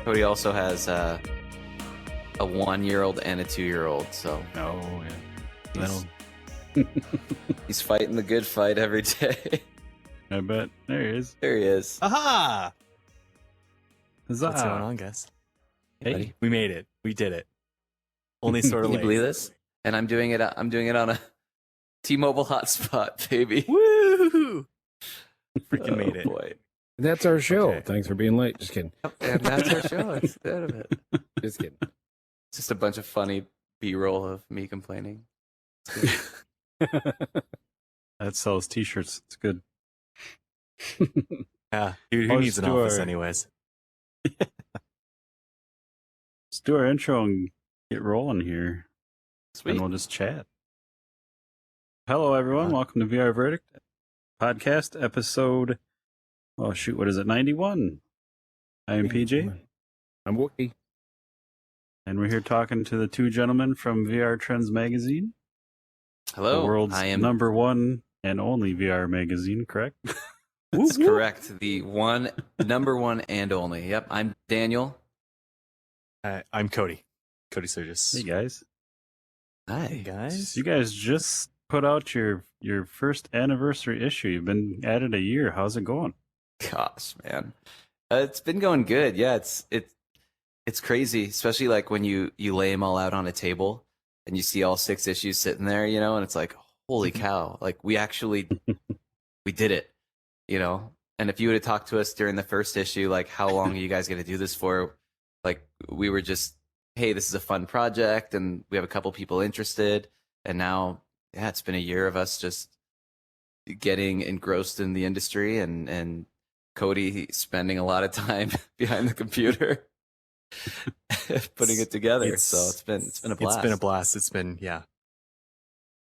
Cody also has a 1-year-old and a 2-year-old, so Oh, yeah. he's fighting the good fight every day. I bet. There he is. There he is. Aha! Huzzah. What's going on, guys? Hey, buddy. We made it. We did it. Only sort of Can you late. believe this? And I'm doing it on a T-Mobile hotspot, baby. Woo! Freaking made it. Boy. That's our show. Okay. Thanks for being late. Just kidding. And that's our show instead of it. Just kidding. It's just a bunch of funny B-roll of me complaining. That sells t-shirts. It's good. Yeah. Dude, who I'll needs just an do office our- anyways? Let's do our intro and get rolling here. Sweet. And we'll just chat. Hello, everyone. Welcome to VR Verdict podcast episode. Oh, shoot. What is it? 91. I am PJ, I'm Wookie. and we're here talking to the two gentlemen from VR Trends Magazine, Hello. the world's I am number one and only VR magazine, correct? That's correct. The number one and only. Yep. I'm Daniel. I'm Cody. Cody Sturgis. Hey, guys. Hi. guys. You guys just put out your first anniversary issue. You've been at it a year. How's it going? Gosh, man. It's been going good. Yeah, it's crazy, especially like when you lay them all out on a table and you see all 6 issues sitting there, and it's like, holy cow, like we did it, And if you would have talked to us during the first issue, like, how long are you guys going to do this for? Like, we were just, hey, this is a fun project and we have a couple people interested. And now, yeah, it's been a year of us just getting engrossed in the industry and Cody spending a lot of time behind the computer putting it together. So it's been a blast. It's been a blast. It's been,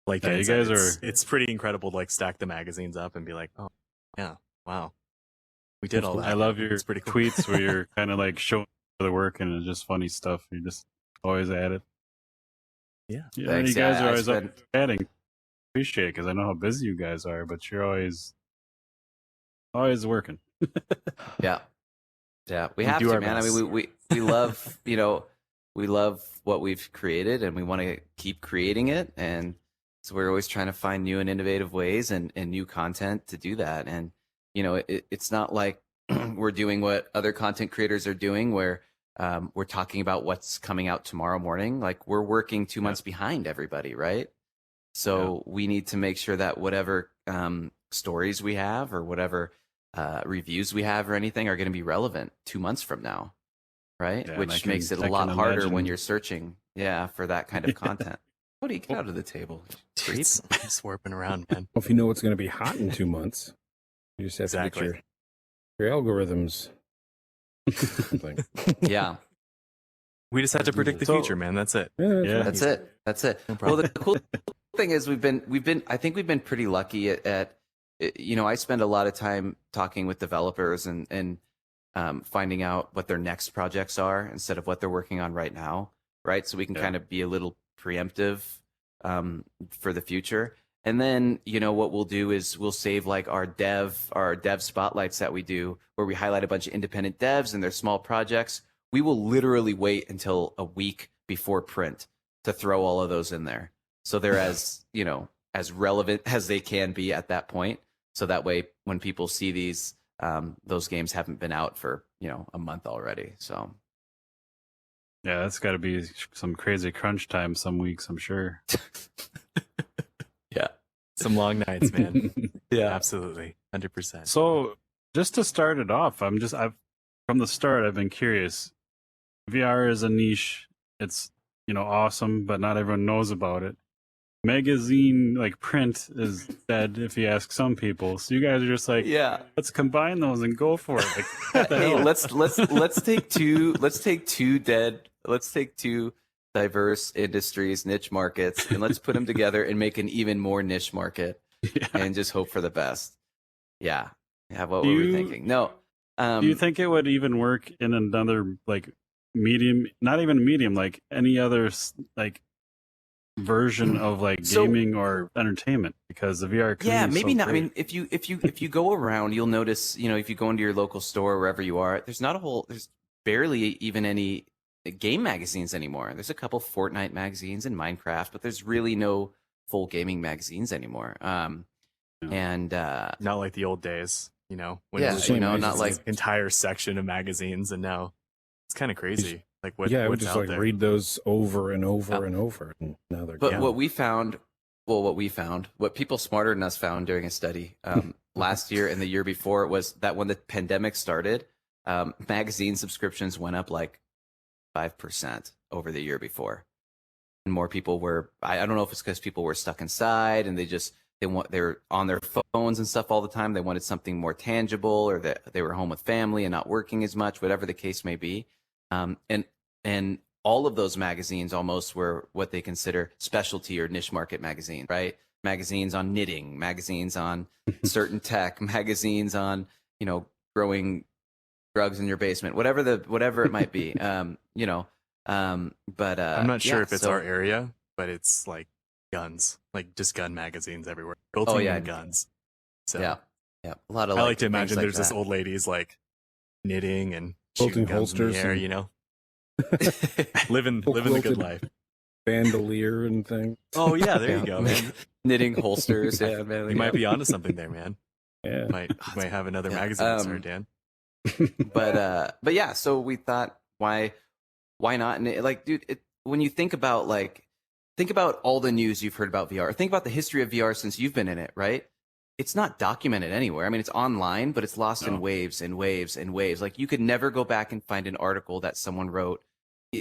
Like, Yeah, you said, guys it's pretty incredible to like stack the magazines up and be like, oh, yeah, wow. We did all that. I love your It's pretty cool. tweets where you're kind of like showing the work and it's just funny stuff. You're just always at it. Yeah. Thanks. You guys Yeah, are I always up spent- chatting. Appreciate it because I know how busy you guys are, but you're always working. Yeah. We We have do to, our man. I best. mean, we love, we love what we've created and we want to keep creating it. And so we're always trying to find new and innovative ways and new content to do that. And, it's not like we're doing what other content creators are doing where we're talking about what's coming out tomorrow morning. Like, we're working 2 months behind everybody, right? So we need to make sure that whatever stories we have or whatever reviews we have or anything are going to be relevant 2 months from now, right? Yeah, and Which makes it I a lot can harder imagine- when you're searching, for that kind of content. What do you get out of the table? Creep. It's warping around, man. Well, if you know what's going to be hot in 2 months, you just have Exactly. to get your algorithms. Thing. Yeah, We just had to predict the So- future, man. That's it. Yeah. that's it. That's it. No Well, problem. the cool thing is I think we've been pretty lucky at I spend a lot of time talking with developers and finding out what their next projects are instead of what they're working on right now, right? So we can kind of be a little preemptive for the future. And then, what we'll do is we'll save like our dev spotlights that we do where we highlight a bunch of independent devs and their small projects. We will literally wait until a week before print to throw all of those in there. So they're as relevant as they can be at that point. So that way, when people see these, those games haven't been out for, a month already. So Yeah, that's got to be some crazy crunch time some weeks, I'm sure. yeah, Some long nights, man. yeah, Absolutely. 100%. So, just to start it off, I've from the start I've been curious. VR is a niche. It's, awesome, but not everyone knows about it. Magazine, like print, is dead if you ask some people. So you guys are just like, yeah. let's combine those and go for it. Like, what the Hey, hell? let's take two diverse industries, niche markets, and let's put them together and make an even more niche market Yeah. and just hope for the best. Yeah. What Do were we you- thinking? No. Do you think it would even work in another like medium? Not even medium, like any other like version of like So- gaming or entertainment? Because the VR community Yeah, is maybe so not. I great. mean, if you go around, you'll notice, if you go into your local store, wherever you are, there's barely even any game magazines anymore. There's a couple Fortnite magazines and Minecraft, but there's really no full gaming magazines anymore. And Not like the old days, when Yeah, it was you know, like not this like- entire section of magazines, and now it's kind of crazy. Like I would what's just out like there. read those over and over Yeah. and over, and now they're But gone. what people smarter than us found during a study last year and the year before was that when the pandemic started, magazine subscriptions went up like 5% over the year before. And more people were, I don't know if it's because people were stuck inside and they're on their phones and stuff all the time. They wanted something more tangible, or that they were home with family and not working as much, whatever the case may be. And all of those magazines almost were what they consider specialty or niche market magazines, right? Magazines on knitting, magazines on certain tech, magazines on, growing drugs in your basement, whatever it might be. But I'm not sure yeah, if it's so- our area, but it's like guns, like just gun magazines everywhere. Quilting yeah. and guns. So Yeah. A lot of I like to things imagine like there's this that. old ladies like knitting and Quilting shooting guns in the holsters air, and- living the good quilted life. Bandolier and thing. Oh yeah, there Yeah. you go, man. Knitting holsters. Yeah, man, You might be onto something there, man. Yeah. You might have another Yeah, magazine to start, Dan. but yeah, so we thought, why not? And dude, when you think about all the news you've heard about VR, think about the history of VR since you've been in it, right? It's not documented anywhere. I mean, it's online, but it's lost No. in waves and waves and waves. Like, you could never go back and find an article that someone wrote.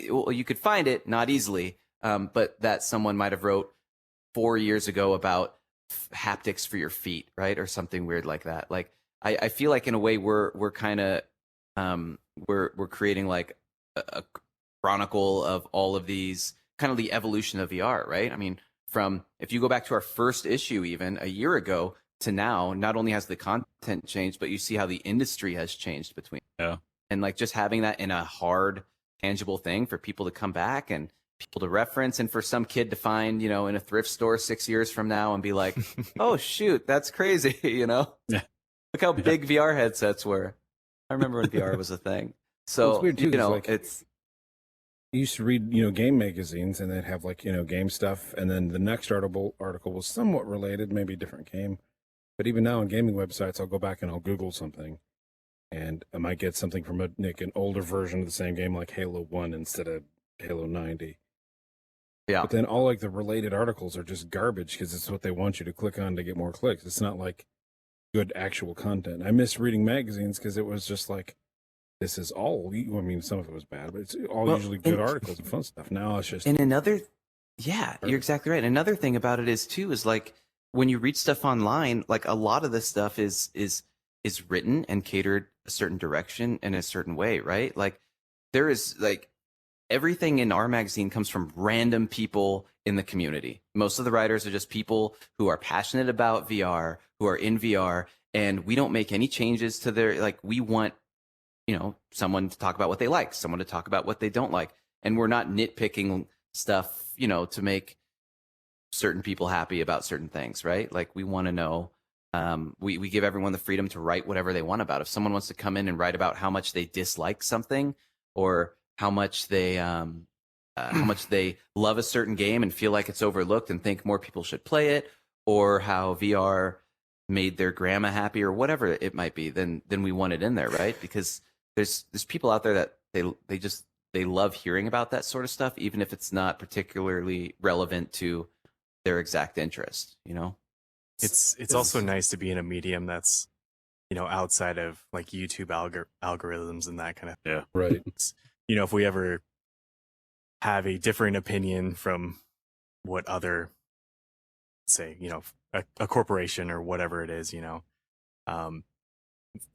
Well, you could find it, not easily, but that someone might have wrote 4 years ago about haptics for your feet, right? Or something weird like that. Like, I feel like in a way we're kind of we're creating like a chronicle of all of these, kind of the evolution of VR, right? I mean, from, if you go back to our first issue even a year ago to now, not only has the content changed, but you see how the industry has changed between. Yeah. And like, just having that in a hard, tangible thing for people to come back and people to reference, and for some kid to find, in a thrift store 6 years from now and be like, oh shoot, that's crazy. Yeah. Look how big VR headsets were. I remember when VR was a thing. So, it's weird, too, 'cause, like, it's, You used to read, game magazines, and they'd have like, game stuff, and then the next article was somewhat related, maybe a different game. But even now on gaming websites, I'll go back and I'll Google something, and I might get something from an older version of the same game, like Halo 1 instead of Halo 90. yeah. But then all like the related articles are just garbage because it's what they want you to click on to get more clicks. It's not like good actual content. I miss reading magazines because it was just like, this is all. I mean, some of it was bad, but it's all Well, usually good and- articles and fun stuff. Now it's just And another, yeah, you're exactly right. Another thing about it is like, when you read stuff online, like, a lot of this stuff is written and catered a certain direction in a certain way, right? Like, there is like, everything in our magazine comes from random people in the community. Most of the writers are just people who are passionate about VR, who are in VR, and we don't make any changes to their, like, we want, someone to talk about what they like, someone to talk about what they don't like. And we're not nitpicking stuff, to make certain people happy about certain things, right? Like, we want to know, we give everyone the freedom to write whatever they want about. If someone wants to come in and write about how much they dislike something, or how much they love a certain game and feel like it's overlooked and think more people should play it, or how VR made their grandma happy, or whatever it might be, then we want it in there, right? Because there's people out there that they love hearing about that sort of stuff, even if it's not particularly relevant to their exact interest, It's also nice to be in a medium that's, outside of like YouTube algorithms and that kind of right. if we ever have a differing opinion from what other, say, a corporation or whatever it is,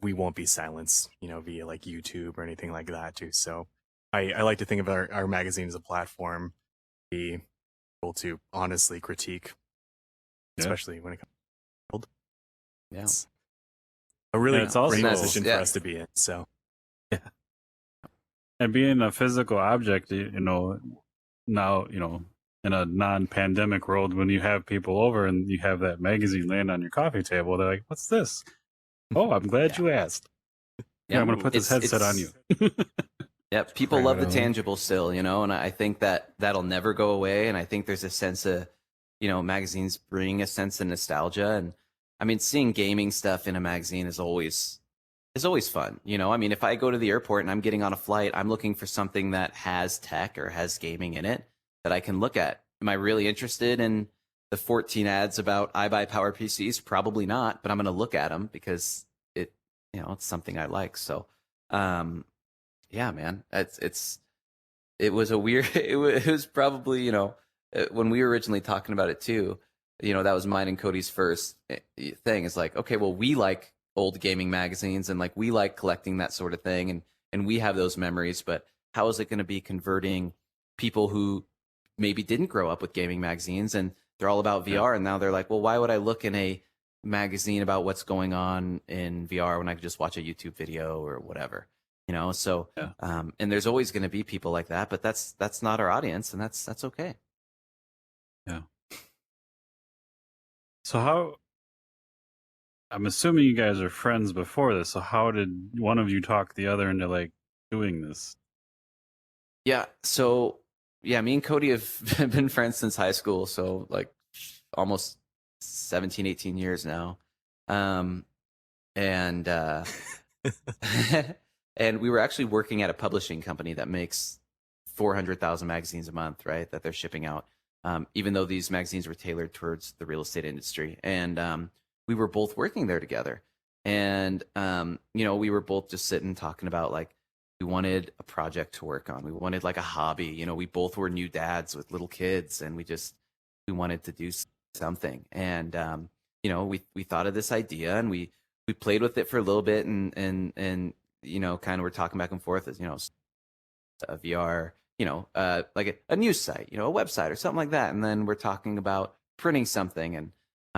we won't be silenced, via like YouTube or anything like that too. So I like to think of our magazine as a platform, be able to honestly critique, Yeah. especially when it comes. Yeah. It's a really Yeah, it's also- great And that's- position yeah. for us to be in. So And being a physical object, now, in a non-pandemic world, when you have people over and you have that magazine laying on your coffee table, they're like, "What's this?" Oh, I'm glad you asked. Yeah, I'm going to put this It's- headset on it's- you. Yeah, people Right love the on. tangible still, and I think that that'll never go away. And I think there's a sense of, magazines bring a sense of nostalgia. And I mean, seeing gaming stuff in a magazine is always fun. I mean, if I go to the airport and I'm getting on a flight, I'm looking for something that has tech or has gaming in it that I can look at. Am I really interested in the 14 ads about I buy Power PCs? Probably not, but I'm going to look at them because it's something I like. So, yeah, man, it was a weird, it was probably, when we were originally talking about it too, that was mine and Cody's first thing. It's like, okay, well, we like old gaming magazines and like we like collecting that sort of thing, and we have those memories, but how is it going to be converting people who maybe didn't grow up with gaming magazines and they're all about VR, and now they're like, well, why would I look in a magazine about what's going on in VR when I could just watch a YouTube video or whatever? So Yeah. and there's always going to be people like that, but that's not our audience, and that's okay. So I'm assuming you guys are friends before this. So how did one of you talk the other into like doing this? Yeah. So yeah, me and Cody have been friends since high school. So like almost 17, 18 years now. And and we were actually working at a publishing company that makes 400,000 magazines a month, right? That they're shipping out. Even though these magazines were tailored towards the real estate industry. And we were both working there together. And, we were both just sitting talking about like, we wanted a project to work on. We wanted like a hobby. We both were new dads with little kids, and we wanted to do something. And, we thought of this idea, and we played with it for a little bit, and kind of we're talking back and forth as, a VR, like a news site, a website or something like that. And then we're talking about printing something. And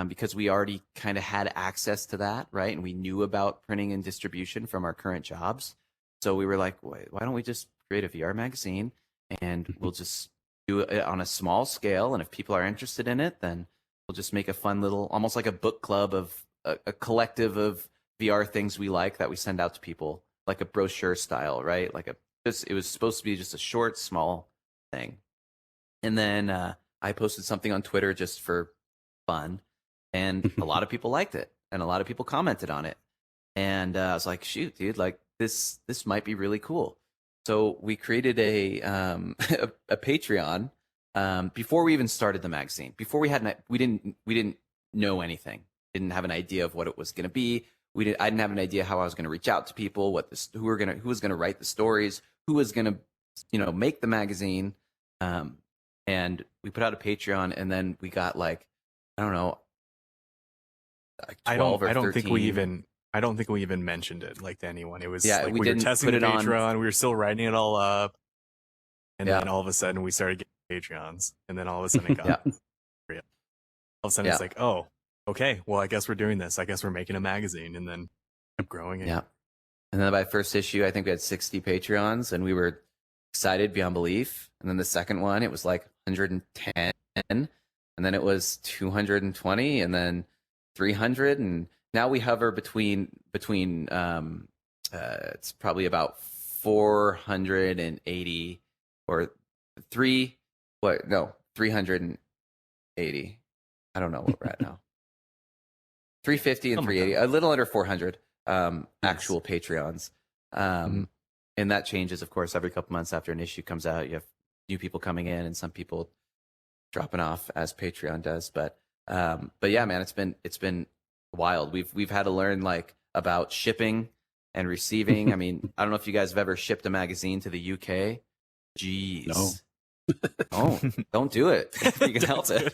because we already kind of had access to that, right? And we knew about printing and distribution from our current jobs. So we were like, why don't we just create a VR magazine, and we'll just do it on a small scale. And if people are interested in it, then we'll just make a fun little, almost like a book club of a collective of VR things we like that we send out to people, like a brochure style, right? It was supposed to be just a short, small thing. And then I posted something on Twitter just for fun, and a lot of people liked it, and a lot of people commented on it. And I was like, shoot, dude, like this might be really cool. So we created a Patreon before we even started the magazine. Before we didn't know anything, didn't have an idea of what it was going to be. I didn't have an idea how I was going to reach out to people, who was going to write the stories, who was going to, make the magazine. And we put out a Patreon, and then we got like, I don't know, like 12 or 13. I don't think we even mentioned it like to anyone. It was Yeah, like we we were didn't testing put the it on- Patreon. We were still writing it all up. And Yeah. then all of a sudden we started getting Patreons. And then all of a sudden it got Yeah. all of a sudden it's like, oh, okay, well, I guess we're doing this. I guess we're making a magazine, and then kept growing it. Yeah. And then by first issue, I think we had 60 Patreons, and we were excited beyond belief. And then the second one, it was like 110, and then it was 220, and then 300, and now we hover between it's probably about 480 or 380. I don't know what we're at now. 350 and Oh my 380, God. a little under 400 actual Patreons. And that changes, of course, every couple months after an issue comes out. You have new people coming in and some people dropping off, as Patreon does. But yeah, man, it's been wild. We've had to learn like about shipping and receiving. I mean, I don't know if you guys have ever shipped a magazine to the UK. Jeez. No. Don't do it if you can help it.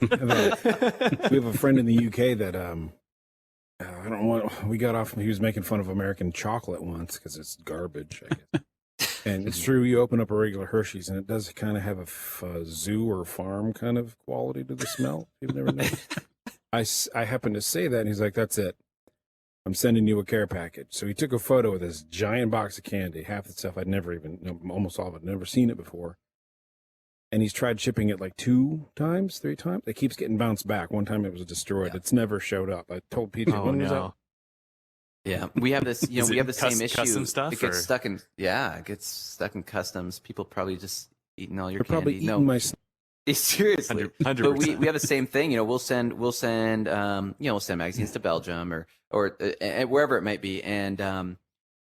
We have a friend in the UK that I don't want. We got off. He was making fun of American chocolate once because it's garbage, I guess. And it's true. You open up a regular Hershey's, and it does kind of have a zoo or farm kind of quality to the smell. You've never noticed. I happened to say that, and he's like, "That's it." I'm sending you a care package. So he took a photo of this giant box of candy, half the stuff I'd never even, almost all of it, never seen it before. And he's tried shipping it like 2 times, 3 times. It keeps getting bounced back. One time it was destroyed. Yeah. It's never showed up. I told PJ, Oh when was that? no. Yeah, we have this. You know, Is we it have the same issue. custom stuff, It gets or- stuck in. Yeah, it gets stuck in customs. People probably just eating all your They're probably candy. eating No, my seriously. 100%. But we have the same thing. You know, we'll send we'll send magazines to Belgium or wherever it might be, and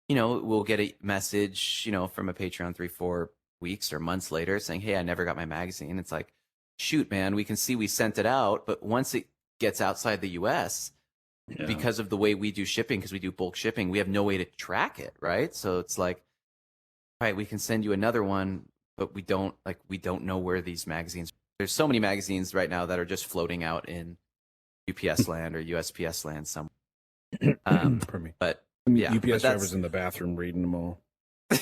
you know, we'll get a message, you know, from a Patreon 3-4 weeks or months later saying, "Hey, I never got my magazine." It's like, shoot, man, we can see we sent it out, but once it gets outside the U.S. Yeah. because of the way we do shipping, because we do bulk shipping, we have no way to track it, right? So it's like, all right, we can send you another one, but we don't know where these magazines. There's so many magazines right now that are just floating out in UPS land or USPS land somewhere. Pardon me. But Some yeah, but UPS that's- drivers in the bathroom reading them all.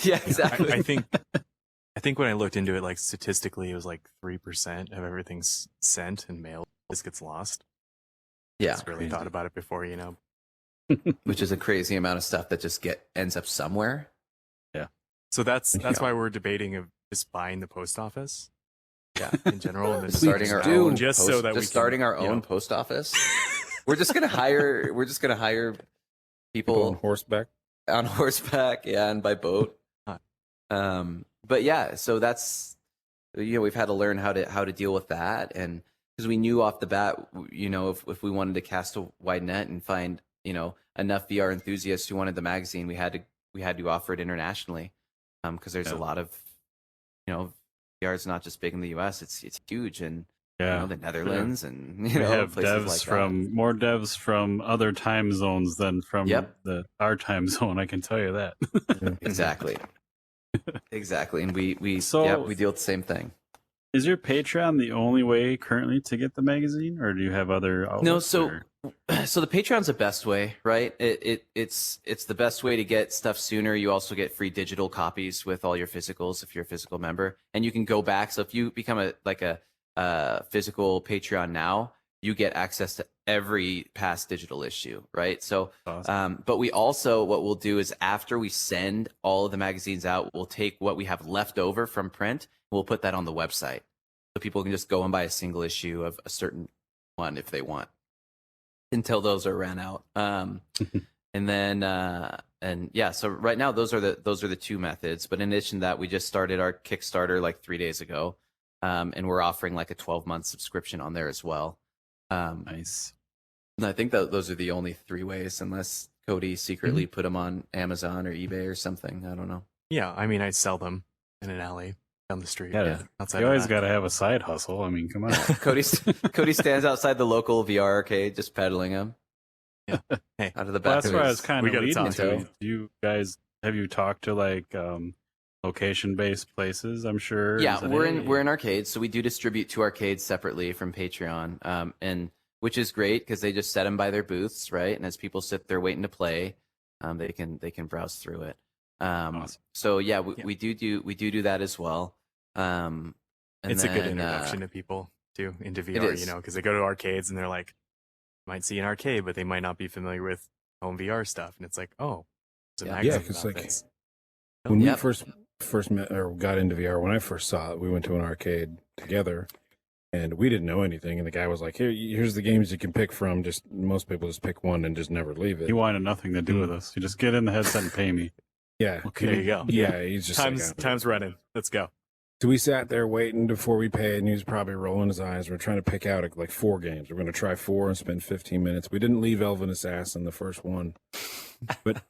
yeah, exactly. I think when I looked into it, like statistically, it was like 3% of everything's sent and mailed just gets lost. yeah, Just really thought about it before, you know. which is a crazy amount of stuff that just ends up somewhere. So that's Yeah. why we're debating of just buying the post office. Yeah. In general, and then Please Starting our do. own just post, so that we just can, starting our you own know. post office. We're just gonna hire People on people horseback. on horseback, yeah, and by boat. Huh. But yeah, so that's, you know, we've had to learn how to deal with that, and because we knew off the bat, you know, if we wanted to cast a wide net and find, you know, enough VR enthusiasts who wanted the magazine, we had to offer it internationally, because there's a Yeah. lot of, you know, VR is not just big in the U.S. It's huge, and Yeah. you know, the Netherlands and you We know, have places devs like from more devs from other time zones than from Yep. our time zone. I can tell you that. that. Exactly. Exactly, and we deal with the same thing. Is your Patreon the only way currently to get the magazine, or do you have other outlets? No, so or- so the Patreon's the best way, right? It's the best way to get stuff sooner. You also get free digital copies with all your physicals if you're a physical member, and you can go back. So if you become a physical Patreon now, you get access to every past digital issue, right? So, Awesome. but we also, what we'll do is after we send all of the magazines out, we'll take what we have left over from print, we'll put that on the website, so people can just go and buy a single issue of a certain one if they want, until those are ran out. And then and yeah, so right now those are the 2 methods. But in addition to that, we just started our Kickstarter like 3 days ago, and we're offering like a 12-month subscription on there as well. Nice. And I think that those are the only 3 ways, unless Cody secretly put them on Amazon or eBay or something. I don't know. Yeah, I mean, I sell them in an alley down the street. Yeah. Outside You of always that. got to have a side hustle. I mean, come on. Cody stands outside the local VR arcade just peddling them. Yeah. Hey. Out of the Well, back that's of where I his- was kind we of gotta leading talk to. to him. Do you guys have you talked to like location-based places? I'm sure. Yeah, and said, we're "Hey." in arcades, so we do distribute to arcades separately from Patreon, and which is great because they just set them by their booths, right? And as people sit there waiting to play, they can browse through it. Awesome. So yeah, Yeah. we do that as well. And It's a good then, introduction to people too into it VR, is. you know, because they go to arcades and they're like, might see an arcade, but they might not be familiar with home VR stuff, and it's like, oh, there's a Yeah. magazine Yeah, 'cause, about like, this. When Yep. we first met or got into VR, when I first saw it, we went to an arcade together, and we didn't know anything. And the guy was like, here's the games you can pick from. Just most people just pick one and just never leave it. He wanted nothing to do Mm. with us. You just get in the headset and pay me. Yeah, Okay. There you go. Yeah, he's just Time's like, time's running. Let's go. So we sat there waiting before we paid, and he was probably rolling his eyes. We're trying to pick out like 4 games. We're going to try 4 and spend 15 minutes. We didn't leave Elvin Assassin the first one, but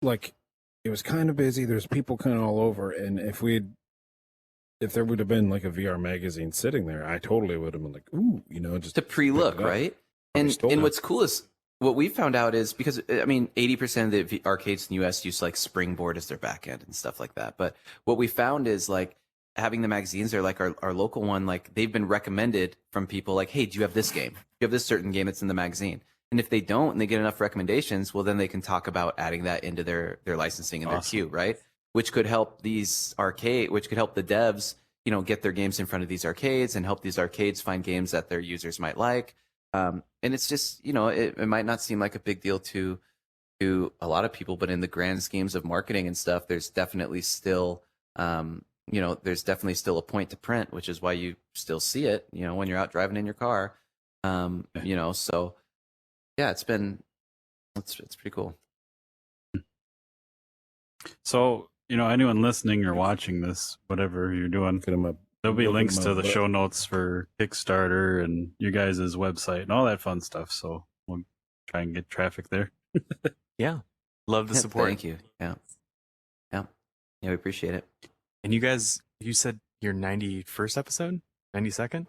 like it was kind of busy. There's people kind of all over, and if there would have been like a VR magazine sitting there, I totally would have been like, ooh, you know, just to pre-look, pick it up. right? Probably stole And it. what's cool is what we found out is because I mean 80% of the arcades in the US use like Springboard as their back end and stuff like that. But what we found is like having the magazines there, like our local one, like they've been recommended from people like, hey, do you have this game? Do you have this certain game that's in the magazine? And if they don't and they get enough recommendations, well, then they can talk about adding that into their licensing and their Awesome. queue, right? Which could help the devs, you know, get their games in front of these arcades and help these arcades find games that their users might like. And it's just, you know, it might not seem like a big deal to a lot of people, but in the grand schemes of marketing and stuff, there's definitely still, you know, there's definitely still a point to print, which is why you still see it, you know, when you're out driving in your car. You know, so yeah, it's pretty cool. So, you know, anyone listening or watching this, whatever you're doing, Get 'em up. there'll be Look 'em links to up, the but- show notes for Kickstarter and you guys' website and all that fun stuff. So we'll try and get traffic there. Yeah. Love the Yeah, support. Thank you. Yeah. Yeah. Yeah, we appreciate it. And you guys, you said your 91st episode? 92nd?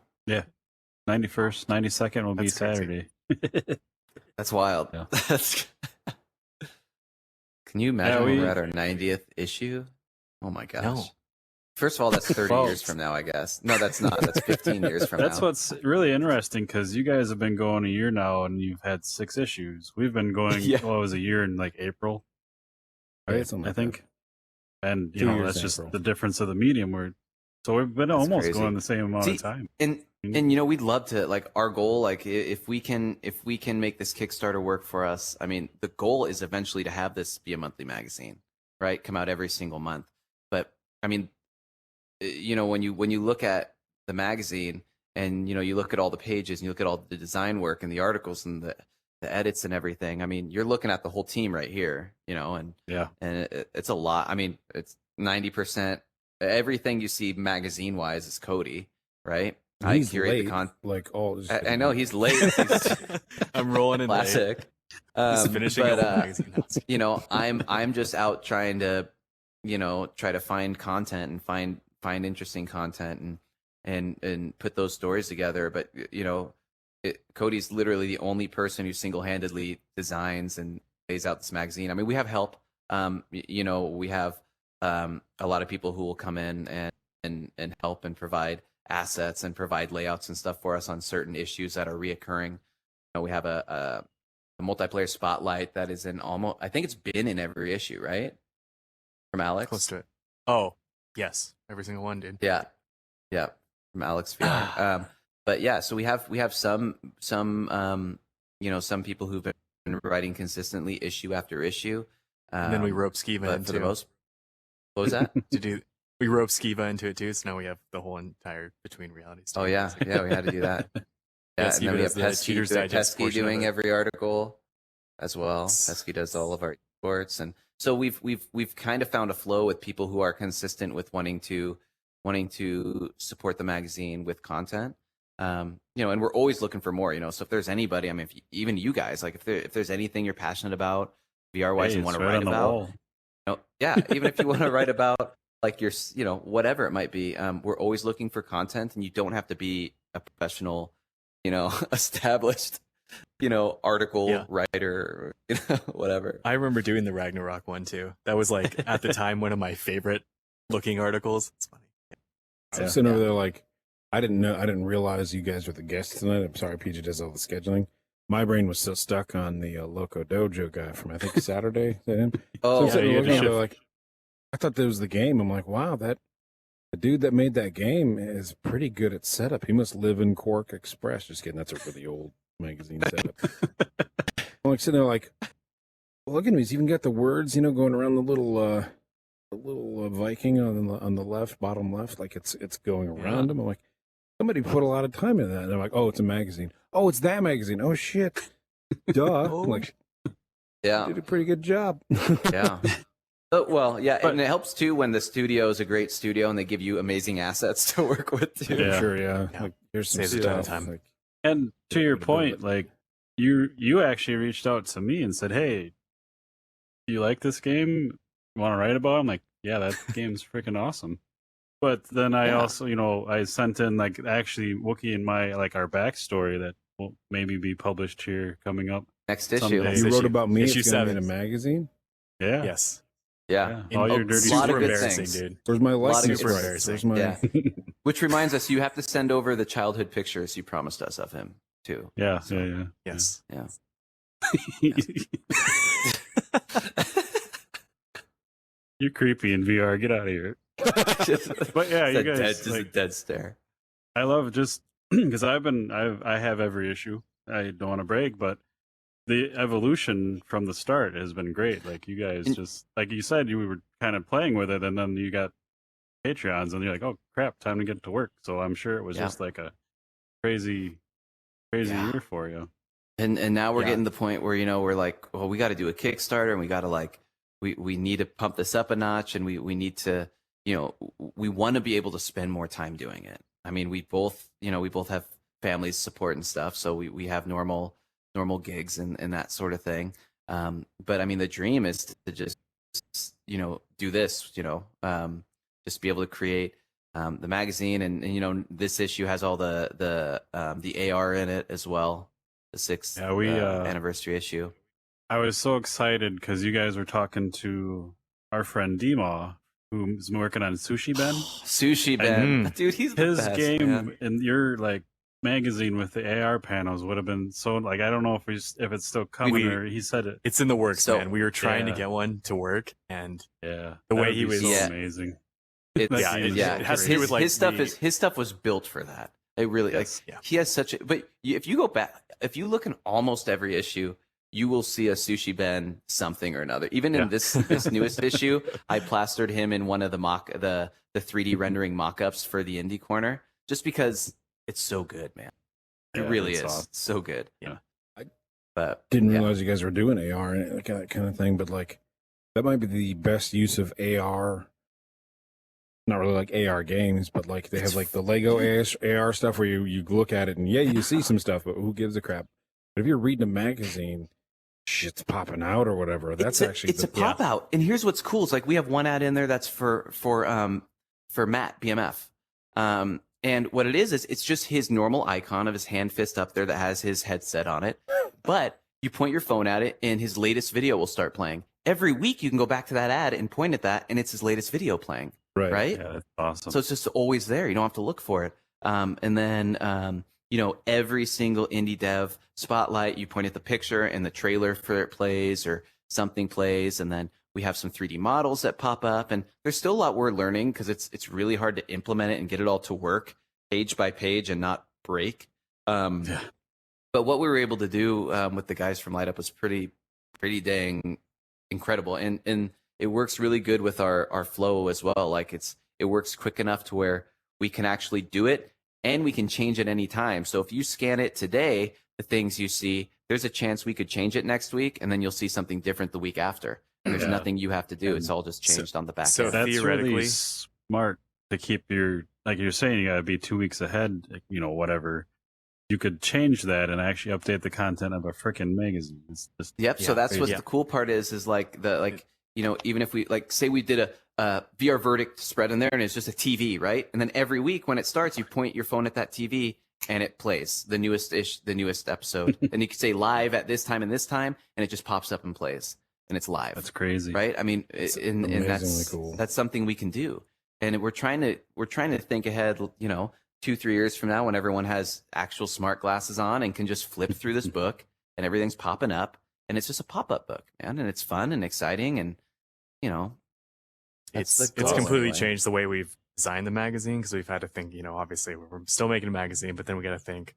91st, 92nd will be That's crazy. Saturday. That's wild. Yeah. That's Can you imagine Yeah, when we- we're at our 90th issue? Oh my gosh. No. First of all, that's 30 Well- years from now, I guess. No, that's not. That's 15 years from That's now. what's really interesting because you guys have been going a year now and you've had 6 issues. We've been going, Yeah. well, it was a year in like April, Right, something I like think. And, you 2 know, years that's in just April. the difference of the medium. So we've been That's almost crazy. going the same amount See, of time. And you know, we'd love to, like, our goal, like, if we can make this Kickstarter work for us, I mean, the goal is eventually to have this be a monthly magazine, right? Come out every single month. But I mean, you know, when you look at the magazine and, you know, you look at all the pages and you look at all the design work and the articles and the edits and everything, I mean, you're looking at the whole team right here, you know, and Yeah. it's a lot. I mean, it's 90%. Everything you see magazine wise is Cody, right? that. He's I curate late, the content. like all. I know he's late. He's I'm rolling in late. classic. Just finishing but, a whole magazine house. you know, I'm just out trying to, you know, try to find content and find interesting content and put those stories together. But you know, Cody's literally the only person who single-handedly designs and lays out this magazine. I mean, we have help. You know, we have a lot of people who will come in and help and provide assets and provide layouts and stuff for us on certain issues that are reoccurring. You know, we have a multiplayer spotlight that is in almost, I think it's been in every issue, right? From Alex. Close to it. Oh, yes. Every single one, dude. Yeah, yeah, from Alex VR. But yeah, so we have some you know, some people who've been writing consistently issue after issue. And then we rope Skiva but into for the most. What was that? to do. We rope Skiva into it too, so now we have the whole entire Between Realities. Oh yeah, yeah, we had to do that. Yeah, Yeah, and then we have Skiva does the Cheaters Digest Pesky portion of doing it. every article as well. Yes. Pesky does all of our sports, and so we've kind of found a flow with people who are consistent with wanting to support the magazine with content. You know, and we're always looking for more. You know, so if there's anybody, I mean, even you guys, like if there's anything you're passionate about VR wise and Hey, want it's to right write on the about, wall. you know, yeah, even if you want to write about like your, you know, whatever it might be, we're always looking for content, and you don't have to be a professional, you know, established, you know, article Yeah. writer, you know, whatever. I remember doing the Ragnarok one too. That was like at the time one of my favorite looking articles. It's funny. I was sitting over there like, I didn't realize you guys were the guests tonight. I'm sorry, PJ does all the scheduling. My brain was still stuck on the Loco Dojo guy from I think Saturday. Is that him? Oh, I'm yeah, sitting you there had to looking at it shift. like, I thought that was the game. I'm like, wow, the dude that made that game is pretty good at setup. He must live in Cork Express. Just kidding. That's a really old magazine setup. I'm like sitting there like, well, look at him. He's even got the words, you know, going around the little Viking on the left, bottom left, like it's going around him. I'm like, somebody put a lot of time in that. And I'm like, oh, it's a magazine. Oh, it's that magazine. Oh shit. Duh. I'm like, yeah, did a pretty good job. yeah. Well, yeah, But- and it helps too when the studio is a great studio and they give you amazing assets to work with too. Yeah. Sure, yeah. Yeah. Like, here's some Saves a ton of stuff. time. Like, And to Yeah, your but- point, like you actually reached out to me and said, "Hey, do you like this game? You want to write about it?" I'm like, "Yeah, that game's freaking awesome." But then I Yeah. also, you know, I sent in like actually Wookiee and my like our backstory that will maybe be published here coming up. Next issue. Someday. you Issue- wrote about me. issue It's gonna be in 7. a magazine. Yeah, Yes. Yeah. yeah. All your dirty lot of Super good embarrassing, things. dude. Where's my lot of license good plate? things. Where's my? Yeah. Which reminds us, you have to send over the childhood pictures you promised us of him too. yeah, So- yeah, Yes. Yeah. yeah. You're creepy in VR. Get out of here. But yeah, you guys. Just a like, dead stare. I love just because I have every issue I don't want to brag, but the evolution from the start has been great. Like you guys And- just like you said, you were kind of playing with it, and then you got Patreons, and you're like, oh crap, time to get to work. So I'm sure it was Yeah. just like a crazy Yeah. year for you. And now we're Yeah. getting to the point where, we're like, well, we got to do a Kickstarter, and we got to like, we need to pump this up a notch, and we need to, we want to be able to spend more time doing it. I mean, we both have families support and stuff, so we have normal gigs and that sort of thing. But I mean, the dream is to just, do this, just be able to create the magazine, and this issue has all the AR in it as well, the 6th Yeah, we, anniversary issue. I was so excited because you guys were talking to our friend Dima, who's working on Sushi Ben. Sushi Ben, dude, he's the His best, game man. in your like magazine with the AR panels would have been so like I don't know if it's still coming or he said it. It's in the works, So- man. We were trying Yeah. to get one to work, and Yeah, The way that'd he be was- so Yeah. amazing. It's, Yeah, yeah, it has to his, do with, like, his stuff the- his stuff was built for that. It really Yes, like yeah. he has such a. But if you go back, if you look in almost every issue, you will see a Sushi Ben something or another. Even in Yeah. this newest issue, I plastered him in one of the 3D rendering mock-ups for the indie corner, just because it's so good, man. It Yeah, really it's is awesome. so good. Yeah. But Didn't yeah. realize you guys were doing AR and like that kind of thing, but like that might be the best use of AR. Not really like AR games, but like they have like the Lego AR stuff where you look at it and yeah, you see some stuff, but who gives a crap? But if you're reading a magazine, shit's popping out or whatever. That's actually it's a pop out. And here's what's cool: is like we have one ad in there that's for Matt BMF. And what it is it's just his normal icon of his hand fist up there that has his headset on it. But you point your phone at it, and his latest video will start playing. Every week, you can go back to that ad and point at that, and it's his latest video playing. Right? Yeah, that's awesome. So it's just always there. You don't have to look for it. And then, every single indie dev spotlight, you point at the picture and the trailer for it plays or something plays. And then we have some 3D models that pop up. And there's still a lot we're learning because it's really hard to implement it and get it all to work page by page and not break. But what we were able to do with the guys from Light Up was pretty dang incredible. And it works really good with our flow as well. Like it works quick enough to where we can actually do it and we can change it any time. So if you scan it today, the things you see, there's a chance we could change it next week, and then you'll see something different the week after. And there's Yeah. nothing you have to do. And It's all just changed on the back so end. That's theoretically- really smart to keep your like you're saying. You got to be 2 weeks ahead. Whatever. You could change that and actually update the content of a freaking magazine. It's just Yep. So Yeah, that's what yeah. the cool part is like even if we like say we did a VR verdict spread in there and it's just a TV, right? And then every week when it starts, you point your phone at that TV and it plays the newest episode. And you can say live at this time and this time, and it just pops up and plays, and it's live. that's crazy. Right? I mean, It's and that's amazingly cool. that's something we can do, and we're trying to think ahead. 2-3 years from now, when everyone has actual smart glasses on and can just flip through this book, and everything's popping up, and it's just a pop-up book, man, and it's fun and exciting, and that's it's the goal, completely anyway. changed the way we've designed the magazine because we've had to think, obviously we're still making a magazine, but then we got to think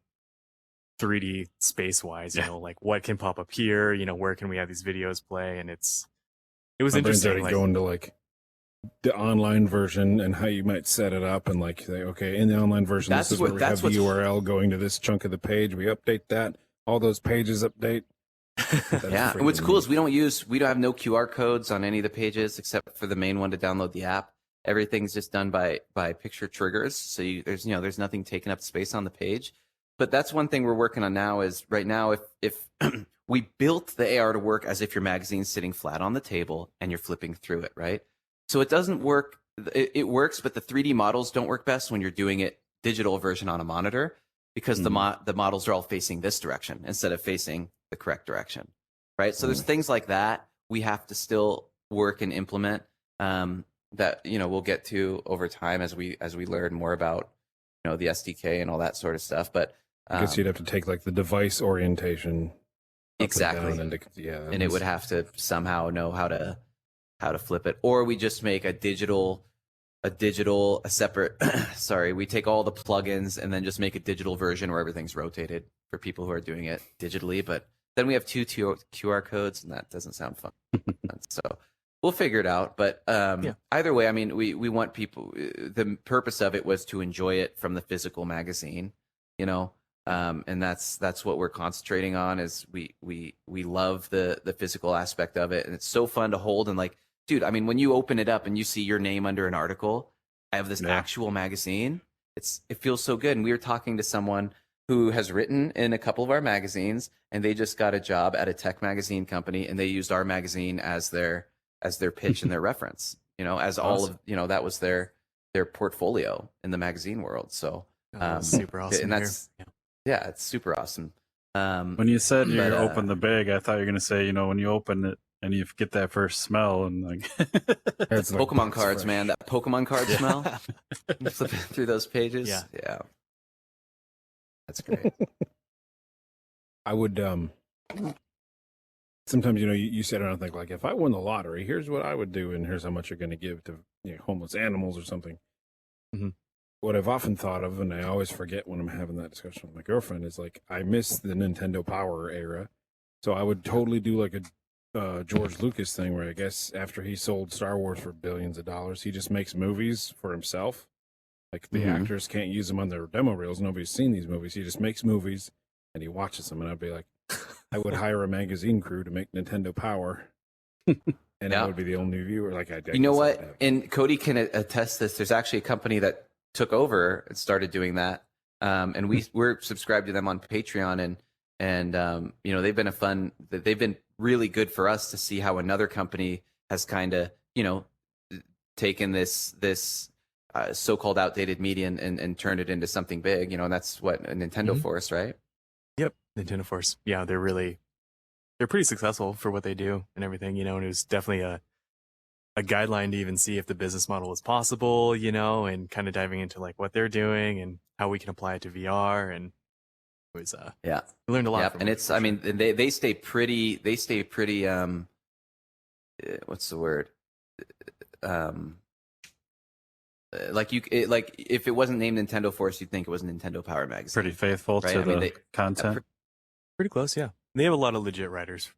3D space wise, Yeah. like what can pop up here, where can we have these videos play? And it was My brain's interesting. already Like, going to like the online version and how you might set it up and like say, okay, in the online version, That's this is what- where we have that's the what's- URL going to this chunk of the page. We update that. All those pages update. That's Yeah, and what's freaking cool is neat. we don't have no QR codes on any of the pages except for the main one to download the app. Everything's just done by picture triggers, so there's nothing taking up space on the page. But that's one thing we're working on now. Is right now if we built the AR to work as if your magazine's sitting flat on the table and you're flipping through it, right? So it doesn't work. It works, but the 3D models don't work best when you're doing it digital version on a monitor because the models are all facing this direction instead of facing the correct direction, right? So there's things like that we have to still work and implement that we'll get to over time as we learn more about the SDK and all that sort of stuff. But I guess you'd have to take like the device orientation. up and exactly, down yeah, and it would have to somehow know how to flip it, or we just make a separate sorry, we take all the plugins and then just make a digital version where everything's rotated for people who are doing it digitally, but then we have two QR codes, and that doesn't sound fun. So we'll figure it out. But either way, I mean, we want people. The purpose of it was to enjoy it from the physical magazine, you know, and that's what we're concentrating on. Is we love the physical aspect of it, and it's so fun to hold. And like, dude, I mean, when you open it up and you see your name under an article, I have this actual magazine. It feels so good. And we were talking to someone who has written in a couple of our magazines, and they just got a job at a tech magazine company, and they used our magazine as their pitch and their reference, you know, as all of, you know, that was their portfolio in the magazine world. So super awesome. And that's yeah, it's super awesome. When you said you open the bag, I thought you were gonna say, you know, when you open it and you get that first smell and like It's like Pokemon cards, fresh. man, that Pokemon card smell. Flipping through those pages. Yeah. That's great. I would sometimes, you know, you sit down and think like, if I won the lottery, here's what I would do, and here's how much you're going to give to, you know, homeless animals or something. Mm-hmm. What I've often thought of, and I always forget when I'm having that discussion with my girlfriend, is like, I miss the Nintendo Power era, so I would totally do like a George Lucas thing where I guess after he sold Star Wars for billions of dollars, he just makes movies for himself. Like the actors can't use them on their demo reels. Nobody's seen these movies. He just makes movies and he watches them. And I'd be like, I would hire a magazine crew to make Nintendo Power, and I would be the only viewer. Like, you know what? And Cody can attest this. There's actually a company that took over and started doing that, and we're subscribed to them on Patreon, and you know, they've been really good for us to see how another company has kind of, you know, taken this so-called outdated media and turned it into something big, you know, and that's what Nintendo Force, right? Yep, Nintendo Force. Yeah, they're pretty successful for what they do and everything, you know, and it was definitely a guideline to even see if the business model is possible, you know, and kind of diving into like what they're doing and how we can apply it to VR. And it was we learned a lot from and it, it's for I sure. mean, they stay pretty what's the word, like if it wasn't named Nintendo Force, you'd think it was Nintendo Power Magazine. pretty faithful Right? to I mean, the content. Pretty close, yeah. They have a lot of legit writers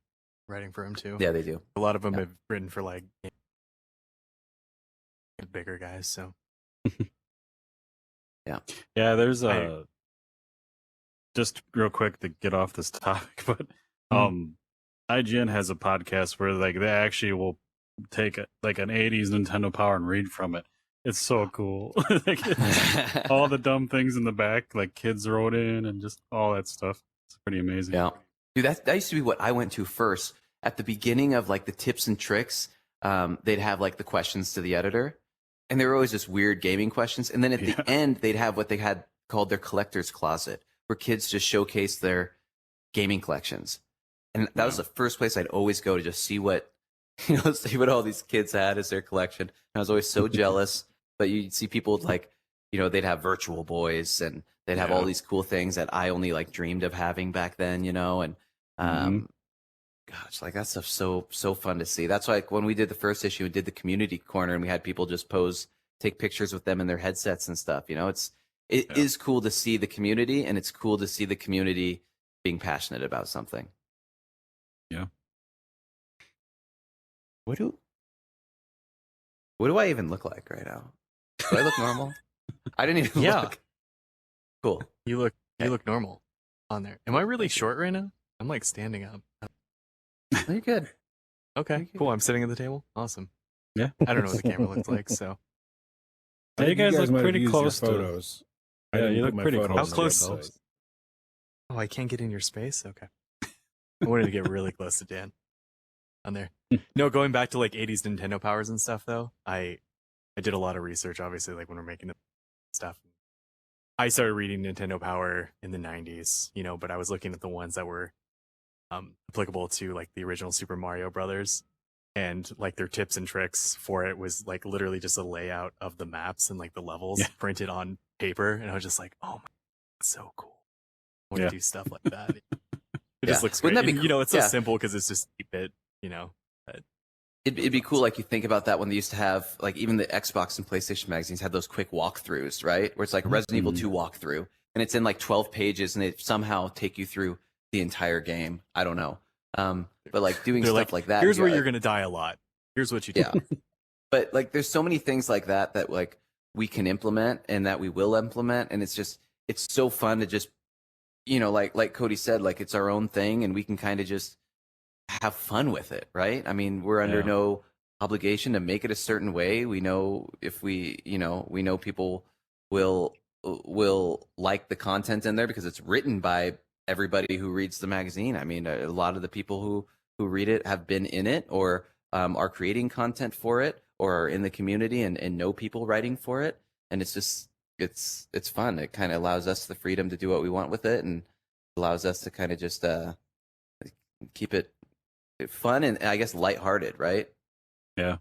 writing for them too. Yeah, they do. A lot of them have written for like bigger guys, so Yeah, there's just real quick to get off this topic, but IGN has a podcast where like they actually will take like an 80s Nintendo Power and read from it. It's so cool. Like, all the dumb things in the back, like kids wrote in and just all that stuff. It's pretty amazing. Yeah. Dude, that used to be what I went to first. At the beginning of like the tips and tricks, they'd have like the questions to the editor, and they were always just weird gaming questions. And then at the end, they'd have what they had called their collector's closet, where kids just showcase their gaming collections. And that was the first place I'd always go to just see what, you know, see what all these kids had as their collection. And I was always so jealous. But you'd see people like, you know, they'd have Virtual Boys and they'd have all these cool things that I only like dreamed of having back then, you know, and gosh, like that stuff's so fun to see. That's why when we did the first issue and did the community corner and we had people just take pictures with them in their headsets and stuff, you know, it is cool to see the community, and it's cool to see the community being passionate about something. Yeah. What do I even look like right now? Do I look normal? I didn't even look. Cool. you look normal on there. Am I really short right now? I'm like standing up. No, you're good. Okay, cool. I'm sitting at the table. Awesome. Yeah. I don't know what the camera looks like, so Hey, you guys look might have pretty used your close to photos. I Yeah, didn't you put look my pretty photos close. How on close? the website. oh, I can't get in your space. Okay, I wanted to get really close to Dan on there. No, going back to like 80s Nintendo Powers and stuff though, I did a lot of research. Obviously, like when we're making the stuff, I started reading Nintendo Power in the 90s, you know, but I was looking at the ones that were applicable to like the original Super Mario Brothers, and like their tips and tricks for it was like literally just a layout of the maps and like the levels printed on paper, and I was just like, oh my, that's so cool. I want to do stuff like that. It just looks great. Wouldn't that be And, you know, it's so yeah. simple because it's just 8-bit, you know. It'd be cool, like you think about that when they used to have, like even the Xbox and PlayStation magazines had those quick walkthroughs, right? Where it's like Resident Evil 2 walkthrough. and it's in like 12 pages, and they somehow take you through the entire game. I don't know. But like doing They're stuff like that. Here's where like, you're gonna die a lot. Here's what you do. yeah. But like there's so many things like that like we can implement and that we will implement, and it's so fun to just, you know, like Cody said, like it's our own thing, and we can kind of just have fun with it, right? I mean, we're under Yeah. no obligation to make it a certain way. We know if we know people will like the content in there because it's written by everybody who reads the magazine. I mean, a lot of the people who read it have been in it, or are creating content for it, or are in the community and know people writing for it. And it's just it's fun. It kind of allows us the freedom to do what we want with it, and allows us to kind of just keep it fun and I guess lighthearted, right? Yeah.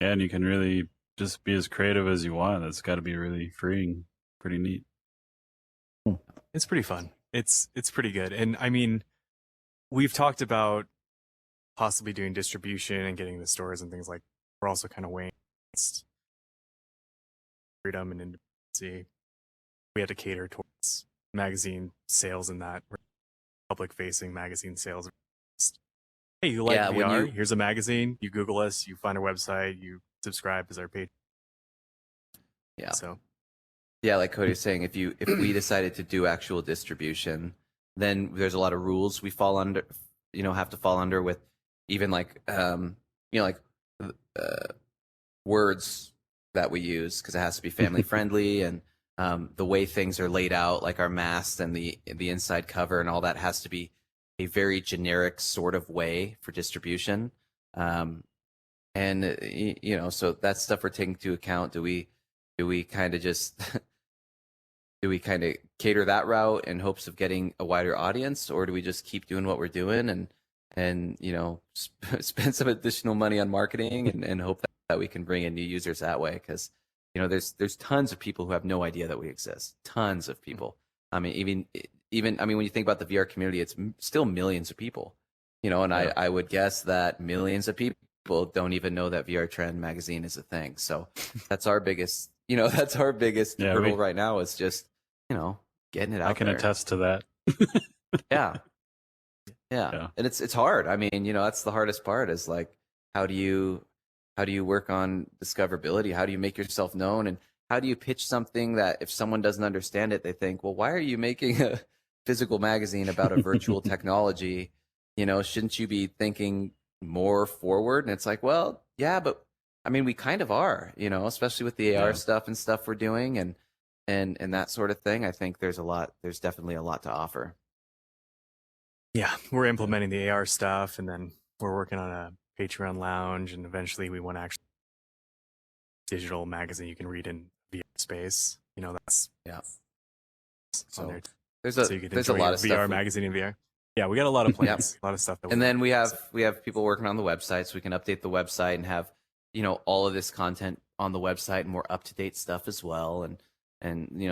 And you can really just be as creative as you want. That's got to be really freeing. Pretty neat. It's pretty fun. It's pretty good. And I mean, we've talked about possibly doing distribution and getting the stores and things like. We're also kind of weighing against freedom and independency. We had to cater towards magazine sales and that public-facing magazine sales. Hey, you like Yeah, when VR? you- Here's a magazine. You Google us. You find our website. You subscribe as our page. Yeah. So Yeah, like Cody's saying, if we decided to do actual distribution, then there's a lot of rules we fall under, have to fall under with even like, words that we use, because it has to be family friendly, and the way things are laid out, like our masks and the inside cover and all that, has to be a very generic sort of way for distribution. So that's stuff we're taking into account. Do we kind of just do we kind of cater that route in hopes of getting a wider audience, or do we just keep doing what we're doing and spend some additional money on marketing and hope that we can bring in new users that way? Because there's tons of people who have no idea that we exist. Tons of people. I mean, even when you think about the VR community, it's still millions of people. And Yeah. I would guess that millions of people don't even know that VR Trend magazine is a thing. So that's our biggest Yeah, hurdle right now, is just getting it out I can there. attest to that. Yeah. Yeah. And it's hard. I mean, that's the hardest part, is like, how do you work on discoverability? How do you make yourself known? And how do you pitch something that if someone doesn't understand it, they think, well, why are you making a physical magazine about a virtual technology? Shouldn't you be thinking more forward? And it's like, well, yeah, but I mean, we kind of are, especially with the AR Yeah. stuff and stuff we're doing and that sort of thing. I think there's definitely a lot to offer. yeah, we're implementing the AR stuff, and then we're working on a Patreon lounge, and eventually we want to actually digital magazine you can read in VR space. That's Yeah. on there. There's So you can a enjoy lot your of VR stuff. magazine in VR. Yeah, we got a lot of plans, a lot of stuff. That And we're then we working on. have people working on the website, so we can update the website and have all of this content on the website and more up to date stuff as well, and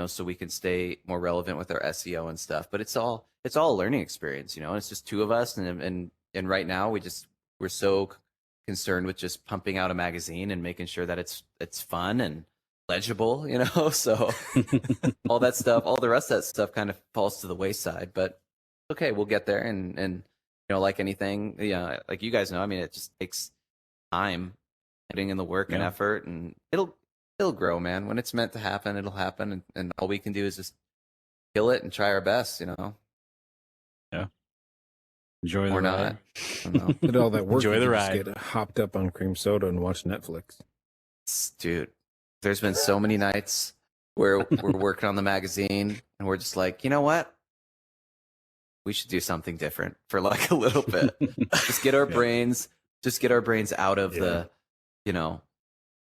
so we can stay more relevant with our SEO and stuff. But it's all a learning experience, and it's just two of us, and right now we're so concerned with just pumping out a magazine and making sure that it's fun and legible, so all that stuff, all the rest of that stuff kind of falls to the wayside. But okay, we'll get there, and like anything, like you guys know, I mean, it just takes time, putting in the work and Yeah. effort, and it'll grow, man. When it's meant to happen, it'll happen, and all we can do is just kill it and try our best, Enjoy the or ride. not. I don't know. Did all that work. Enjoy you the could just ride. Get hopped up on cream soda and watch Netflix. Dude, there's been so many nights where we're working on the magazine and we're just like, you know what? We should do something different for like a little bit. Just get our Yeah. brains out of Yeah.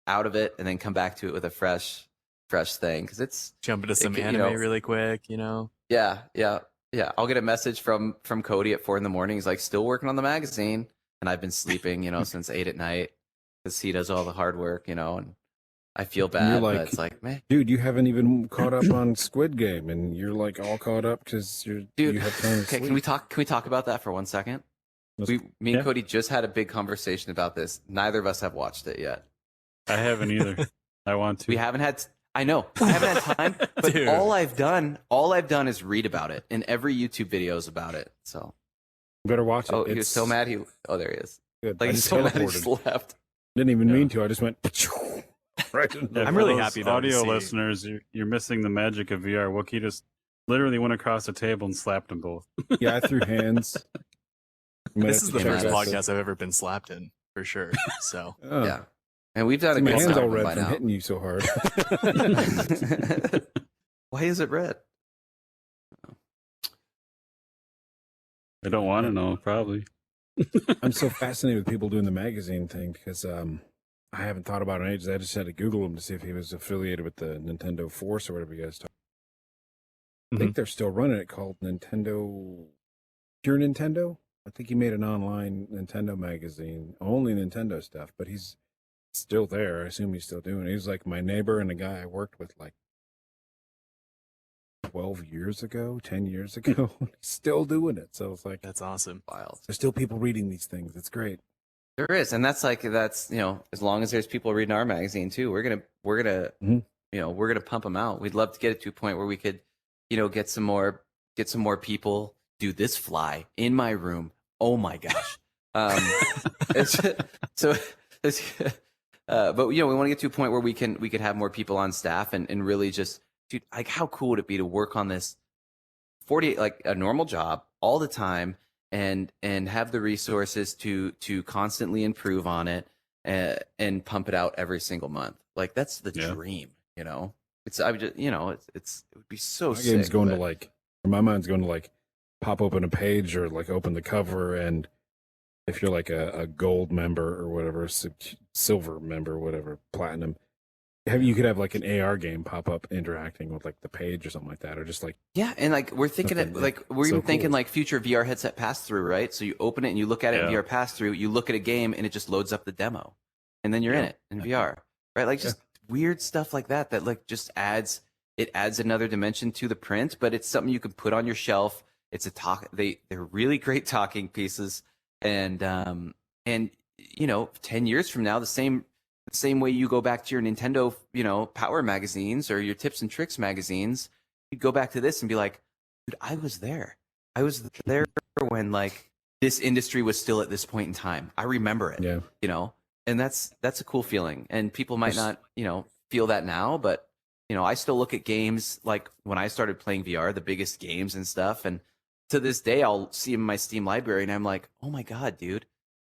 out of it, and then come back to it with a fresh thing. Because it's Jump into some could, anime really quick. yeah. I'll get a message from Cody at 4 a.m. He's like, still working on the magazine, and I've been sleeping, since 8 p.m. because he does all the hard work, and I feel And you're bad, like, but it's like, man, Dude, you haven't even caught up on Squid Game, and you're like all caught up because you have time to okay, sleep. can we talk about that for 1 second? Let's- Me and Yeah. Cody just had a big conversation about this. Neither of us have watched it yet. I haven't either. I want to. We haven't had. I know. I haven't had time, but Dude. all I've done is read about it, and every YouTube video is about it. So, You better watch it. oh, he was It's so mad. Oh, there he is. good. Like I he's just so mad he teleported. just left. Didn't even Yeah. mean to. I just went right into Yeah, I'm for really those happy, though, to audio see- listeners, you're missing the magic of VR. Wookie just literally went across the table and slapped them both. Yeah, I threw hands. You might This have is to the check first that. podcast I've ever been slapped in, for sure. So Oh. Yeah, and we've done See, a my good hands job all red by from now. hitting you so hard. Why is it red? I don't want to know, probably. I'm so fascinated with people doing the magazine thing because I haven't thought about it in ages. I just had to Google him to see if he was affiliated with the Nintendo Force or whatever you guys talk. I think they're still running it called Nintendo Pure Nintendo. I think he made an online Nintendo magazine, only Nintendo stuff, but he's still there. I assume he's still doing it. He's like my neighbor and a guy I worked with like 12 years ago, 10 years ago. He's still doing it. So it's like, that's awesome. Wild. there's still people reading these things. It's great. There is, and that's you know, as long as there's people reading our magazine too, we're gonna Mhm. you know, we're gonna pump them out. We'd love to get it to a point where we could, you know, get some more people do this fly in my room. Oh my gosh. It's, so it's, but you know, we want to get to a point where we could have more people on staff and really just, dude, like how cool would it be to work on this 48 like a normal job all the time and have the resources to constantly improve on it and pump it out every single month. Like that's the Yeah. dream, you know. I would just, you know, it would be so My sick. game's going to but- like, or my mind's going to like pop open a page or like open the cover. And if you're like a gold member or whatever, silver member, whatever, platinum, you could have like an AR game pop up interacting with like the page or something like that. Or just like, Yeah, and like we're thinking Something, like we're so even thinking cool. like future VR headset pass through, right? So you open it and you look at it in Yeah. VR pass through, you look at a game and it just loads up the demo. And then you're in Yeah. it in VR. Right? Like just weird stuff like that like just adds another dimension to the print, but it's something you can put on your shelf. It's they're really great talking pieces and you know, 10 years from now the same way you go back to your Nintendo, you know, Power magazines or your Tips and Tricks magazines, you'd go back to this and be like, dude, I was there. I was there when like this industry was still at this point in time. I remember it, yeah. you know, and that's a cool feeling. And people might There's- not, you know, feel that now, but you know, I still look at games like when I started playing VR, the biggest games and stuff. And to this day, I'll see them in my Steam library and I'm like, oh my God, dude,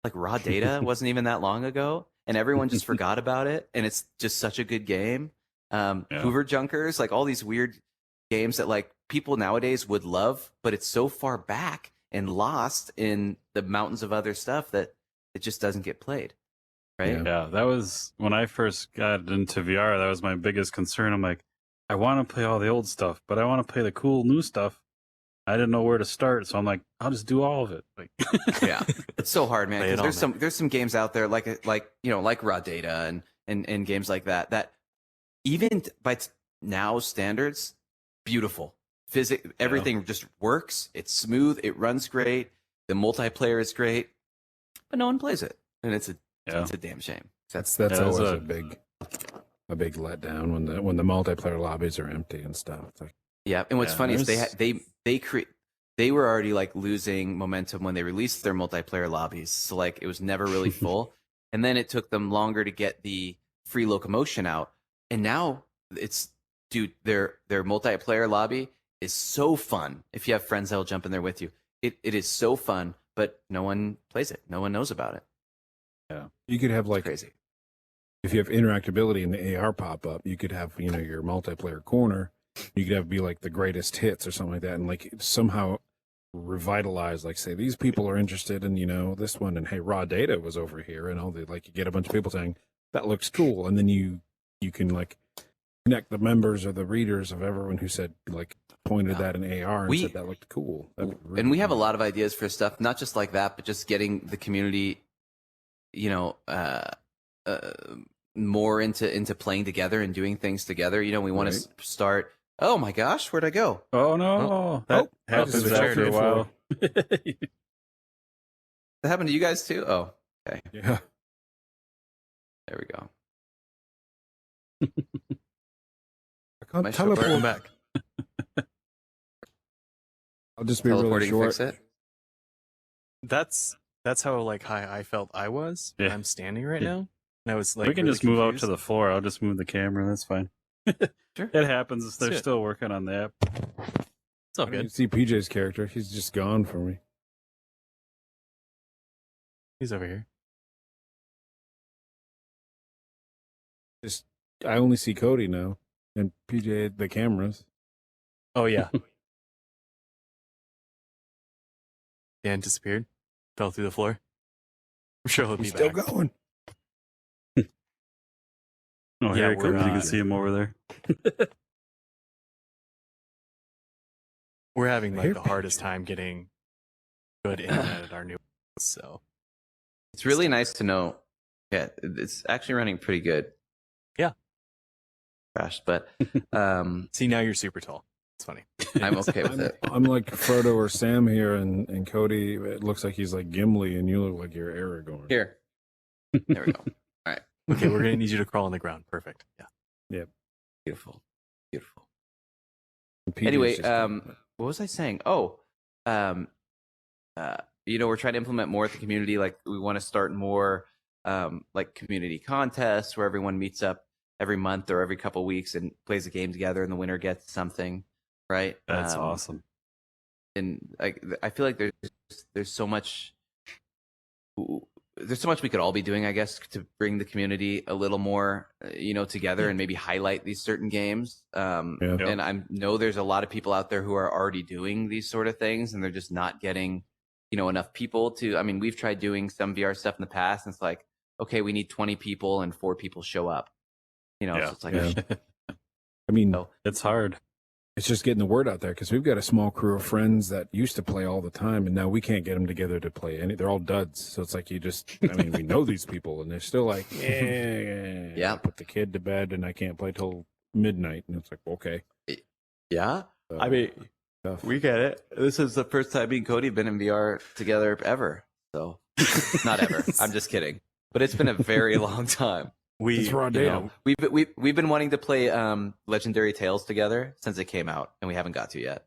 like Raw Data wasn't even that long ago. And everyone just forgot about it. And it's just such a good game. Hoover Junkers, like all these weird games that like people nowadays would love, but it's so far back and lost in the mountains of other stuff that it just doesn't get played. Right? Yeah. Yeah, that was when I first got into VR. That was my biggest concern. I'm like, I want to play all the old stuff, but I want to play the cool new stuff. I didn't know where to start, so I'm like, I'll just do all of it. Like, Yeah. It's so hard, man. Play it 'Cause all, there's some games out there like you know, like Raw Data and games like that even by now standards, beautiful. Everything just works. It's smooth. It runs great. The multiplayer is great, but no one plays it, and it's a damn shame. That's Yeah, always there's a big letdown when the multiplayer lobbies are empty and stuff. It's like, Yeah, and what's Yeah, funny is there's- they were already like losing momentum when they released their multiplayer lobbies. So like it was never really full, and then it took them longer to get the free locomotion out, and now it's dude their multiplayer lobby is so fun. If you have friends that'll jump in there with you, it is so fun, but no one plays it. No one knows about it. you could have It's like, crazy. if you have interactability in the AR pop up, you could have, you know, your multiplayer corner. You could have be like the greatest hits or something like that, and like somehow revitalize, like say these people are interested in, you know, this one, and hey, Raw Data was over here, and all the like you get a bunch of people saying that looks cool, and then you can like connect the members or the readers of everyone who said like pointed that in AR and We- said that looked cool. That'd be really And we have a cool. lot of ideas for stuff, not just like that, but just getting the community, you know, more into playing together and doing things together. You know, we want Right. to start. Oh my gosh, where'd I go? oh no, that I just happens switched after to a while. That happened to you guys too? Oh, Yeah. there we go. I'll My show Welcome teleport. back. I'll just be really teleporting short. fix it. That's how like high I felt I was. Yeah. I'm standing right now, and I was like, we can really just move out to confused. the floor. I'll just move the camera. That's fine. Sure. It happens. They're Shit. still working on the app. It's all I didn't good. see PJ's character. He's just gone for me. He's over here. I only see Cody now and PJ at the cameras. Oh yeah. Dan disappeared. Fell through the floor. I'm sure he'll be He's still back. going. Oh, Yeah, here he we're, comes. You can see him over there. We're having I like hear the hardest time getting good internet at our new house, so It's really nice to know. Yeah, it's actually running pretty good. Yeah. Crashed, but see now you're super tall. It's funny. I'm okay with I'm, it. I'm like Frodo or Sam here, and Cody. It looks like he's like Gimli, and you look like you're Aragorn. Here, there we go. Okay, we're gonna need you to crawl on the ground. Perfect. Yeah. Beautiful, beautiful. And PJ's Anyway, just going. what was I saying? Oh, we're trying to implement more at the community. Like we want to start more like community contests where everyone meets up every month or every couple weeks and plays a game together, and the winner gets something, right? That's awesome. And like I feel like there's so much we could all be doing, I guess, to bring the community a little more together and maybe highlight these certain games. Yeah. And I know there's a lot of people out there who are already doing these sort of things, and they're just not getting enough people to. I mean, we've tried doing some VR stuff in the past, and it's like, okay, we need 20 people and 4 people show up. Yeah. So it's like, Yeah. I mean, Oh. It's hard. it's just getting the word out there because we've got a small crew of friends that used to play all the time, and now we can't get them together to play any. They're all duds, so it's like we know these people, and they're still like, Yeah. put the kid to bed, and I can't play till midnight, and it's like, okay. yeah. So, I mean, tough. we get it. This is the first time me and Cody have been in VR together ever. So not ever. I'm just kidding. But it's been a very long time. It's raw data. We've been wanting to play Legendary Tales together since it came out, and we haven't got to yet.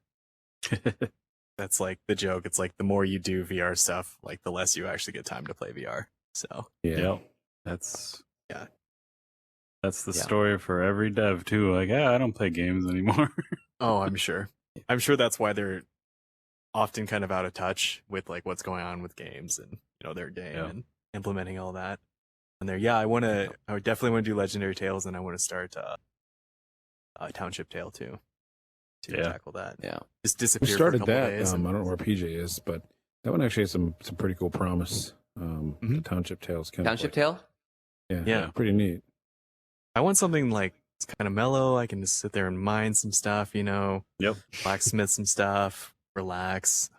That's like the joke. It's like the more you do VR stuff, like the less you actually get time to play VR. So Yeah. Yep. That's Yeah. That's the Yeah. story for every dev too. Like, I don't play games anymore. oh, I'm sure. I'm sure that's why they're often kind of out of touch with like what's going on with games and their game Yeah. and implementing all that. And I would definitely want to do Legendary Tales, and I want to start Township Tale too to Yeah. tackle that. Yeah. Just We disappear for a started couple that. days. I don't know where PJ is, but that one actually has some pretty cool promise. The Township Tales kind Township of Tale? Yeah. pretty neat. I want something like it's kind of mellow. I can just sit there and mine some stuff, Yep. blacksmith some stuff, relax.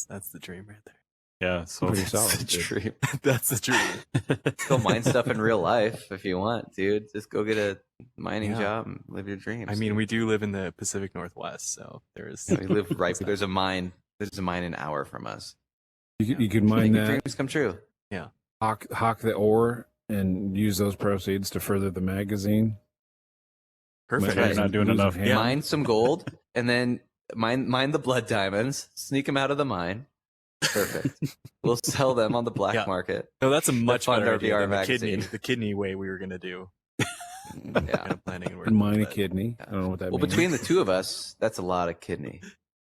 That's the dream right there. Yeah. So Pretty That's solid. the dude. dream. That's the dream. Go mine stuff in real life if you want, dude. Just go get a mining Yeah. job and live your dreams. I mean, we do live in the Pacific Northwest, so there is. we live right. There's a mine. There's a mine an hour from us. You could Make mine your that, dreams come true. hawk the ore, and use those proceeds to further the magazine. Perfect. Right. Not doing enough. Yeah. Mine some gold, and then mine the blood diamonds. Sneak them out of the mine. Perfect. We'll sell them on the black Yeah. market. No, that's a much fund better our idea VR than magazine. the kidney way we were gonna do. Yeah. Kind of planning and And working mine a with that. kidney. I don't know what that Well, means. between the two of us, that's a lot of kidney.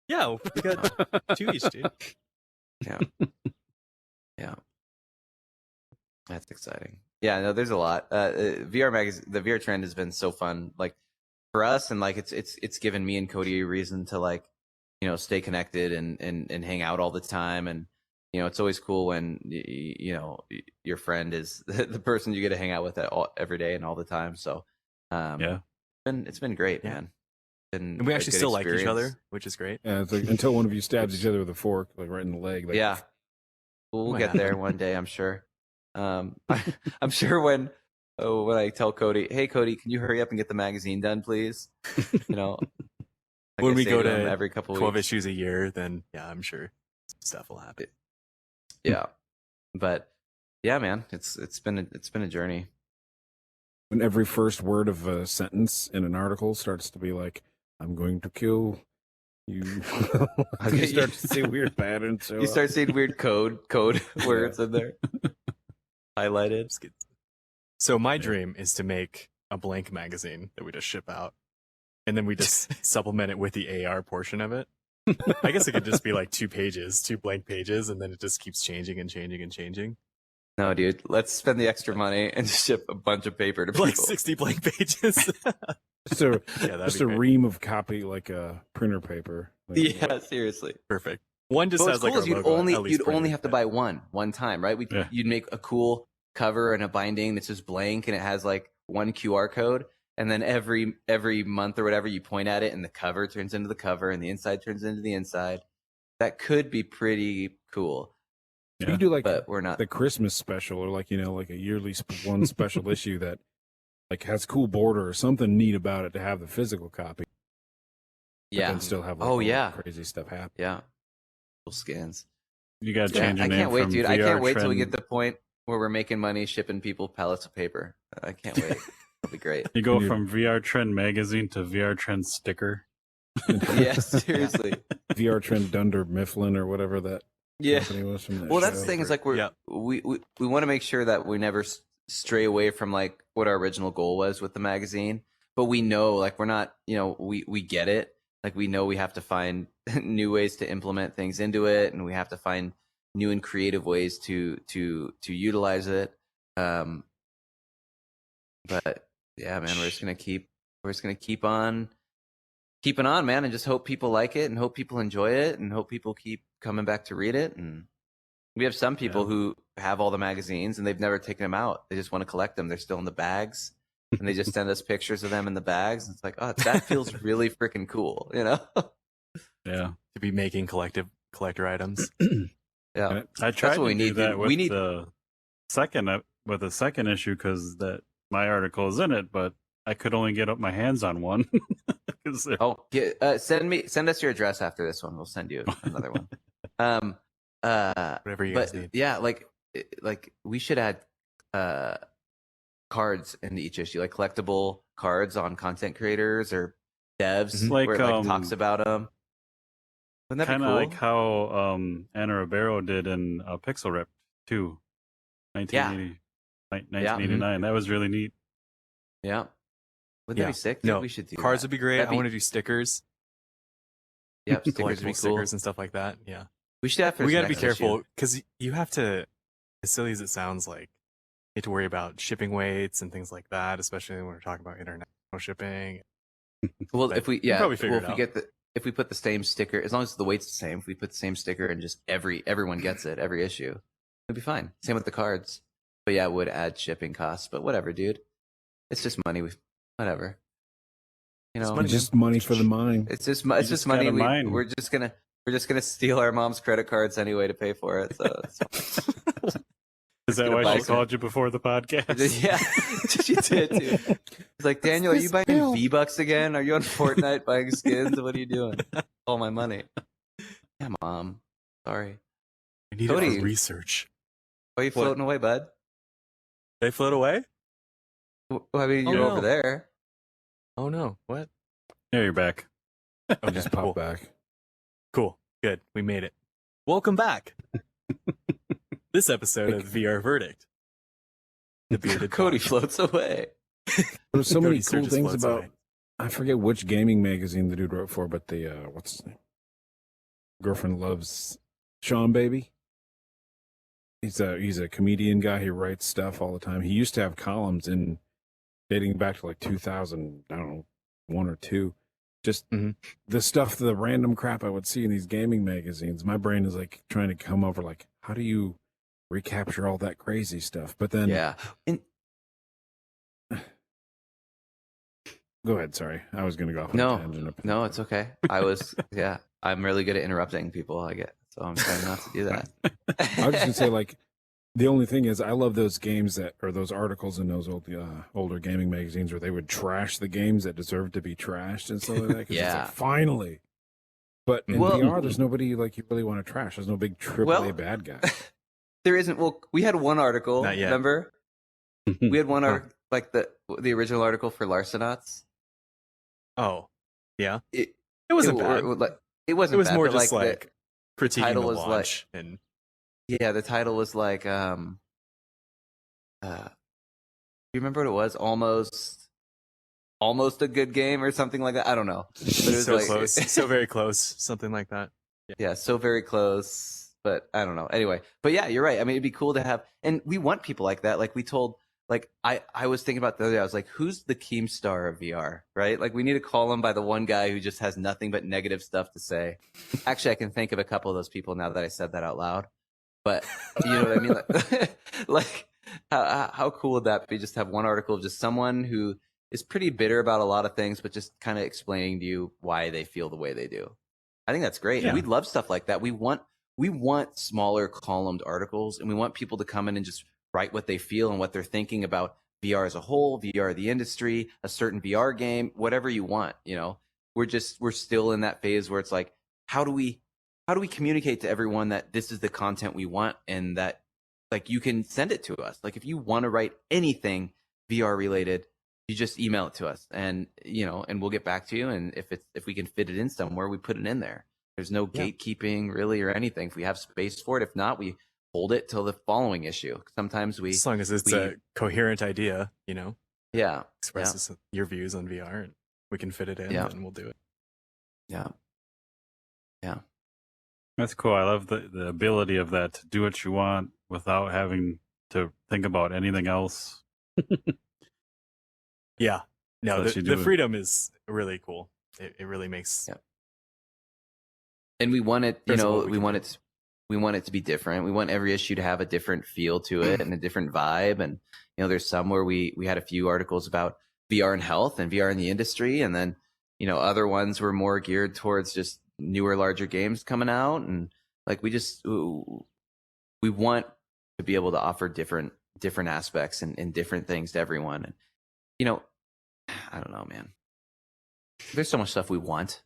Yeah, we got 2 each, dude. Yeah. That's exciting. Yeah, no, there's a lot. VR magazine, the VR trend has been so fun, like for us, and like it's given me and Cody a reason to like, stay connected and hang out all the time, and it's always cool when your friend is the person you get to hang out with every day and all the time. So, Yeah. it's been great, Yeah. man. Been And we a actually good still like each experience. other, which is great. Yeah, it's like until one of you stabs each other with a fork, like right in the leg. Like, Yeah, we'll Might get there happen. one day, I'm sure. I'm sure when I tell Cody, "Hey Cody, can you hurry up and get the magazine done, please?" like When I we say go him to every couple 12 weeks. issues a year, then yeah, I'm sure stuff will happen. Yeah, but yeah, man, it's been a journey. when every first word of a sentence in an article starts to be like, "I'm going to kill you." You start to see weird patterns. You start seeing weird code words in there, highlighted. So my dream is to make a blank magazine that we just ship out, and then we just supplement it with the AR portion of it. I guess it could just be like 2 pages, 2 blank pages, and then it just keeps changing and changing and changing. No, dude, let's spend the extra money and ship a bunch of paper to people. Like 60 blank pages. Just a, Yeah, that'd just be a great. ream of copy, like a printer paper. Like, Yeah, seriously. Perfect. One just Well, has what's like cool our is you'd logo, at least only printed, have to but- buy one time, right? Yeah. You'd make a cool cover and a binding that's just blank and it has like one QR code, and then every month or whatever you point at it and the cover turns into the cover and the inside turns into the inside. That could be pretty cool, We could do like but we're not. the Christmas special, or like like a yearly one special issue that like has cool border or something neat about it to have the physical copy. But Yeah. then still have like, Oh, all the yeah. crazy stuff happen. Yeah. Cool scans. You got to Yeah, change your I name can't wait, from dude. I VR can't wait till we Trend. get to the point where we're making money shipping people pallets of paper. I can't wait. It'll be great. You go Dude. from VR Trend magazine to VR Trend sticker. Yeah, seriously. VR Trend Dunder Mifflin or whatever that Yeah. company was from that Well, that's show. the thing is like Yeah. we want to make sure that we never stray away from like what our original goal was with the magazine, but we know like we're not, we get it. Like we know we have to find new ways to implement things into it, and we have to find new and creative ways to utilize it. But yeah, man, we're just gonna keep on keeping on, man, and just hope people like it and hope people enjoy it and hope people keep coming back to read it. And we have some people Yeah. who have all the magazines and they've never taken them out. They just want to collect them. They're still in the bags, and they just send us pictures of them in the bags. It's like, oh, that feels really freaking cool, Yeah. to be making collector items. Yeah. I tried what to we do need, that dude. with We need- the second issue because that my article is in it, but I could only get up my hands on one. 'Cause they're- Oh, send us your address after this one. We'll send you another one. Whatever you guys But need. yeah, like we should add cards in each issue, like collectible cards on content creators or devs, Mhm. Like, where it talks about them. Wouldn't that kind be of cool? like how Anna Ribeiro did in Pixel Rep 2, 1980, 1989. That was really neat. Yeah. Wouldn't Yeah. that be sick? No, We should do Cards that. would be great. That'd I want to do stickers, Yeah, stickers would be collectible cool. stickers and stuff like that. Yeah. We should have. We got to be careful because you have to, as silly as it sounds, like you have to worry about shipping weights and things like that, especially when we're talking about international shipping. Well, But if we we'll probably figure it out. if we put the same sticker, as long as the weight's the same, if we put the same sticker and just everyone gets it every issue, it'd be fine. Same with the cards. But yeah, it would add shipping costs. But whatever, dude. It's just money. Whatever. You know, It's just money for the mine. it's just just just money. gotta mine. We're just gonna steal our mom's credit cards anyway to pay for it. So it's Is that gonna why buy she some- called you before the podcast? yeah, she did too. It's like, Daniel, are you buying V-Bucks again? Are you on Fortnite buying skins? What are you doing? All my money. Yeah, mom. Sorry. I need it Cody. for research. Why are you floating away, bud? They float away? I mean, Oh, you're no. over there. Oh no! What? Yeah, you're back. I'll just pop cool. back. Cool. Good. We made it. Welcome back. This episode of VR Verdict. The bearded Cody Fox. floats away. There's so many Cody cool Sturgis things floats about. away. I forget which gaming magazine the dude wrote for, but the what's his name? Girlfriend Loves Sean Baby. He's a comedian guy. He writes stuff all the time. He used to have columns in dating back to like 2000, I don't know, 1 or 2. Just Mhm. the stuff, the random crap I would see in these gaming magazines. My brain is like trying to come over like, how do you recapture all that crazy stuff? But then Yeah. And go ahead, sorry. I was going to go off on a tangent. no, it's okay. Yeah, I'm really good at interrupting people. I get, so I'm trying not to do that. I was just gonna say, like, the only thing is, I love those games or those articles in those older gaming magazines where they would trash the games that deserve to be trashed and stuff like that. 'cause it's Yeah. like, finally. But in Well- VR, there's nobody like you really want to trash. There's no big AAA Well- bad guy. There isn't. Well, we had one article. Not yet. Remember? We had one article. like the original article for Larcenauts. Oh, yeah. It It wasn't it, bad. it wasn't It was bad, more but just the like critiquing title the was like, launch and yeah, the title was like, you remember what it was? Almost a good game or something like that. I don't know, but it was so like, close, so very close, something like that. yeah, so very close, but I don't know. Anyway, but yeah, you're right. I mean, it'd be cool to have, and we want people like that. Like we told, like I was thinking about the other day. I was like, who's the Keemstar of VR, right? Like we need to call him by the one guy who just has nothing but negative stuff to say. Actually, I can think of a couple of those people now that I said that out loud. But you know what I mean? Like, like how cool would that be? Just have one article of just someone who is pretty bitter about a lot of things, but just kind of explaining to you why they feel the way they do. I think that's great. Yeah. And we'd love stuff like that. We want smaller columned articles, and we want people to come in and just write what they feel and what they're thinking about VR as a whole, VR the industry, a certain VR game, whatever you want. You know, we're still in that phase where it's like, how do we communicate to everyone that this is the content we want, and that like you can send it to us. Like if you want to write anything VR related, you just email it to us, and you know, and we'll get back to you. And if we can fit it in somewhere, we put it in there. There's no gatekeeping really or anything. If we have space for it, if not, we hold it till the following issue. Sometimes we, As long as it's a coherent idea, you know, yeah, expresses your views on VR, and we can fit it in, Yeah. and we'll do it. yeah. That's cool. I love the ability of that to do what you want without having to think about anything else. Yeah. No, Lets you the do it. freedom is really cool. It really makes Yeah. And we want it, you First of all, know, we want it to be different. We want every issue to have a different feel to it and a different vibe. And you know, there's some where we had a few articles about VR and health and VR in the industry, and then you know, other ones were more geared towards just newer, larger games coming out. And like we want to be able to offer different aspects and different things to everyone. And you know, I don't know, man. There's so much stuff we want.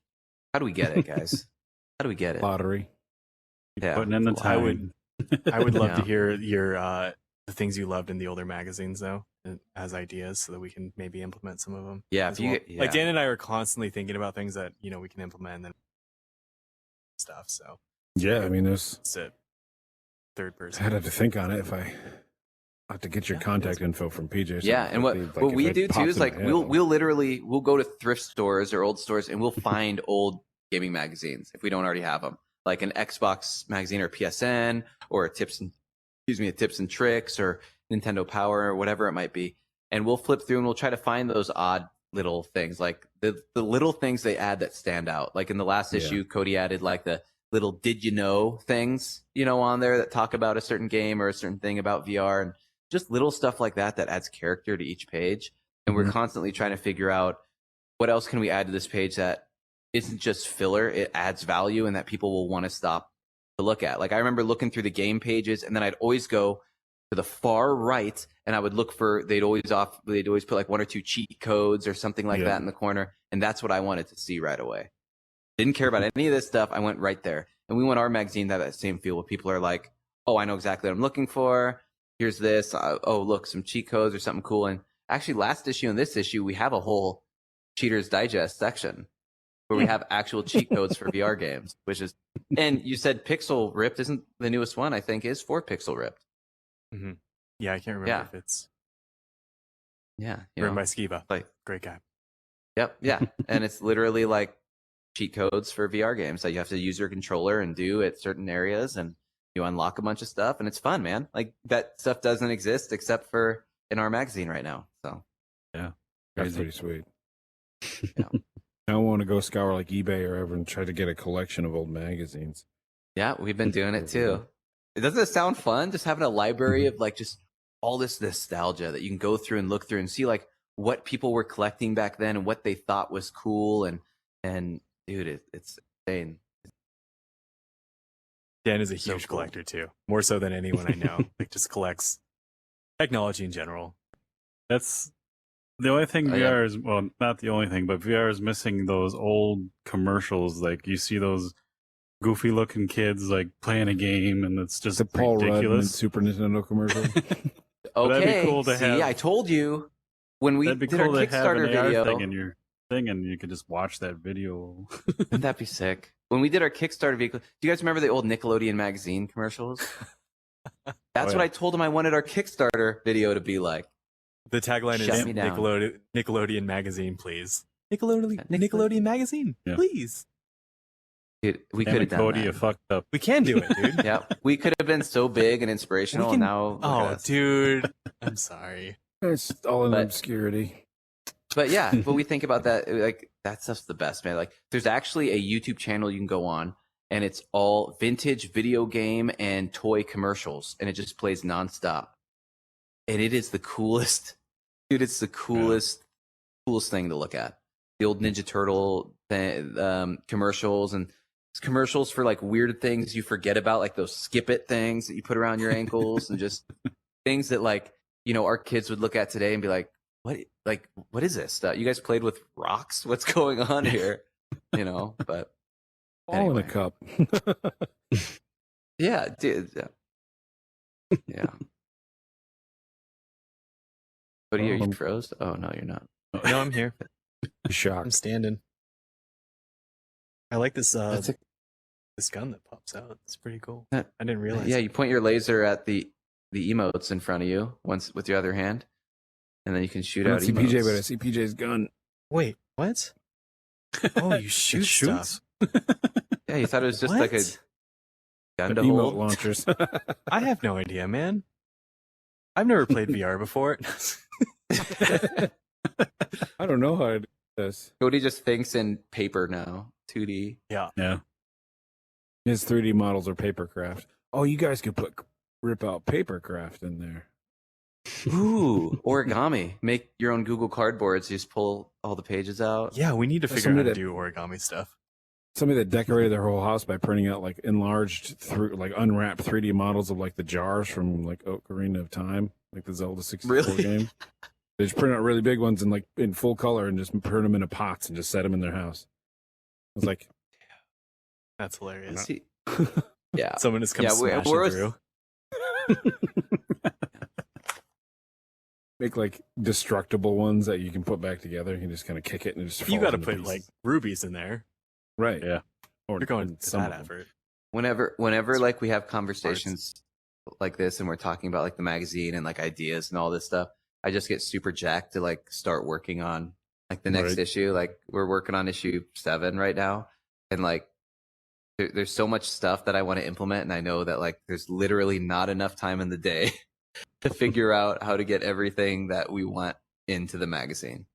How do we get it, guys? How do we get it? Lottery. Yeah. Putting in the I time. would love to Yeah. hear your the things you loved in the older magazines though, as ideas, so that we can maybe implement some of them. Yeah, as if you well. get- Like yeah. Dan and I are constantly thinking about things that, you know, we can implement and then stuff. So Yeah, I mean, there's. it's a third person. I'd have to think on it if I have to get your Yeah, contact info from PJ. Yeah, and what we do too is like we'll literally go to thrift stores or old stores and we'll find old gaming magazines if we don't already have them, like an Xbox magazine or PSN or a tips and tricks or Nintendo Power or whatever it might be, and we'll flip through and we'll try to find those odd little things, like the little things they add that stand out. Like in the last issue, Cody added like the little did you know things, you know, on there that talk about a certain game or a certain thing about VR, and just little stuff like that that adds character to each page. And we're constantly trying to figure out what else can we add to this page that isn't just filler, it adds value and that people will want to stop to look at. Like I remember looking through the game pages, and then I'd always go to the far right and I would look for, they'd always put like one or two cheat codes or something like that in the corner, and that's what I wanted to see right away. Didn't care about any of this stuff. I went right there. And we want our magazine to have that same feel where people are like, oh, I know exactly what I'm looking for. Here's this. Oh, look, some cheat codes or something cool. And actually, last issue and this issue, we have a whole Cheater's Digest section where we have actual cheat codes for VR games, which is, and you said Pixel Ripped isn't the newest one, I think, is for Pixel Ripped. Mm-hmm. Yeah, I can't remember Yeah. if it's Yeah. You written know, by Skiba. like, Great guy. yep. Yeah. And it's literally like cheat codes for VR games that you have to use your controller and do at certain areas, and you unlock a bunch of stuff, and it's fun, man. Like that stuff doesn't exist except for in our magazine right now. So That's Crazy. pretty sweet. Yeah. I don't want to go scour like eBay or ever and try to get a collection of old magazines. yeah, we've been doing it too. Doesn't it sound fun? Just having a library of like just all this nostalgia that you can go through and look through and see like what people were collecting back then and what they thought was cool, and dude, it's insane. Dan is a So huge cool. collector too, more so than anyone I know. Like just collects technology in general. That's the only thing Oh, yeah. VR is, well, not the only thing, but VR is missing those old commercials. Like you see those goofy looking kids like playing a game, and it's just The Paul Rudd and ridiculous. Super Nintendo commercial. That'd be Okay, cool to see, have. I told you. when we That'd be did our cool to have an Kickstarter AR video, thing in your thing, and you could just watch that video. wouldn't that be sick? When we did our Kickstarter vehicle, do you guys remember the old Nickelodeon magazine commercials? That's Oh, what yeah. I told him I wanted our Kickstarter video to be like. The tagline Shut is me down. Nickelodeon magazine, please. Nickelodeon magazine, Yeah. please. Dude, we Damn could it, have done Cody, that. you fucked up. We can do it, dude. Yeah, we could have been so big and inspirational, We and can- now look at Oh, us. dude. I'm sorry. It's all in But- obscurity. But yeah, but we think about that, like that stuff's the best, man. Like there's actually a YouTube channel you can go on, and it's all vintage video game and toy commercials, and it just plays nonstop. And it is the coolest, dude. It's the coolest thing to look at. The old Ninja Turtle commercials, and it's commercials for like weird things you forget about, like those skip it things that you put around your ankles, and just things that like our kids would look at today and be like, what is this stuff? You guys played with rocks? What's going on here? But All anyway. in a cup. Yeah, dude. Yeah. What are you? Are you froze? Oh no, you're not. No, I'm here. I'm Shocked. standing. I like this That's a- this gun that pops out. It's pretty cool. That- I didn't realize. Yeah, it. you point your laser at the emotes in front of you once with your other hand, and then you can shoot I out don't see PJ, emotes. but I see PJ's gun. Wait, what? Oh, you It shoot shoots? stuff. Yeah, you thought it was just like a What? gun The to emote hold. launchers. I have no idea, man. I've never played VR before. I don't know how to do this. Cody just thinks in paper now, 2D. Yeah. His 3D models are papercraft. Oh, you guys could rip out papercraft in there. Ooh, origami. Make your own Google Cardboards. You just pull all the pages out. Yeah, we need to There's figure out how to somebody do origami stuff. Somebody that decorated their whole house by printing out like enlarged through like unwrapped 3D models of like the jars from like Ocarina of Time, like the Zelda 64 Really? game. They just print out really big ones and like in full color and just print them into pots and just set them in their house. I was like, That's hilarious. See- yeah. Someone just comes Yeah, smashing we're- through. make like destructible ones that you can put back together. You can just kind of kick it and it just You falls got to into put pieces. like rubies in there. right, Yeah. Or You're going and to some that of them. effort. Whenever like we have conversations like this and we're talking about like the magazine and like ideas and all this stuff, I just get super jacked to like start working on like the next Right. issue. Like we're working on issue 7 right now, and like there's so much stuff that I want to implement, and I know that like there's literally not enough time in the day to figure out how to get everything that we want into the magazine.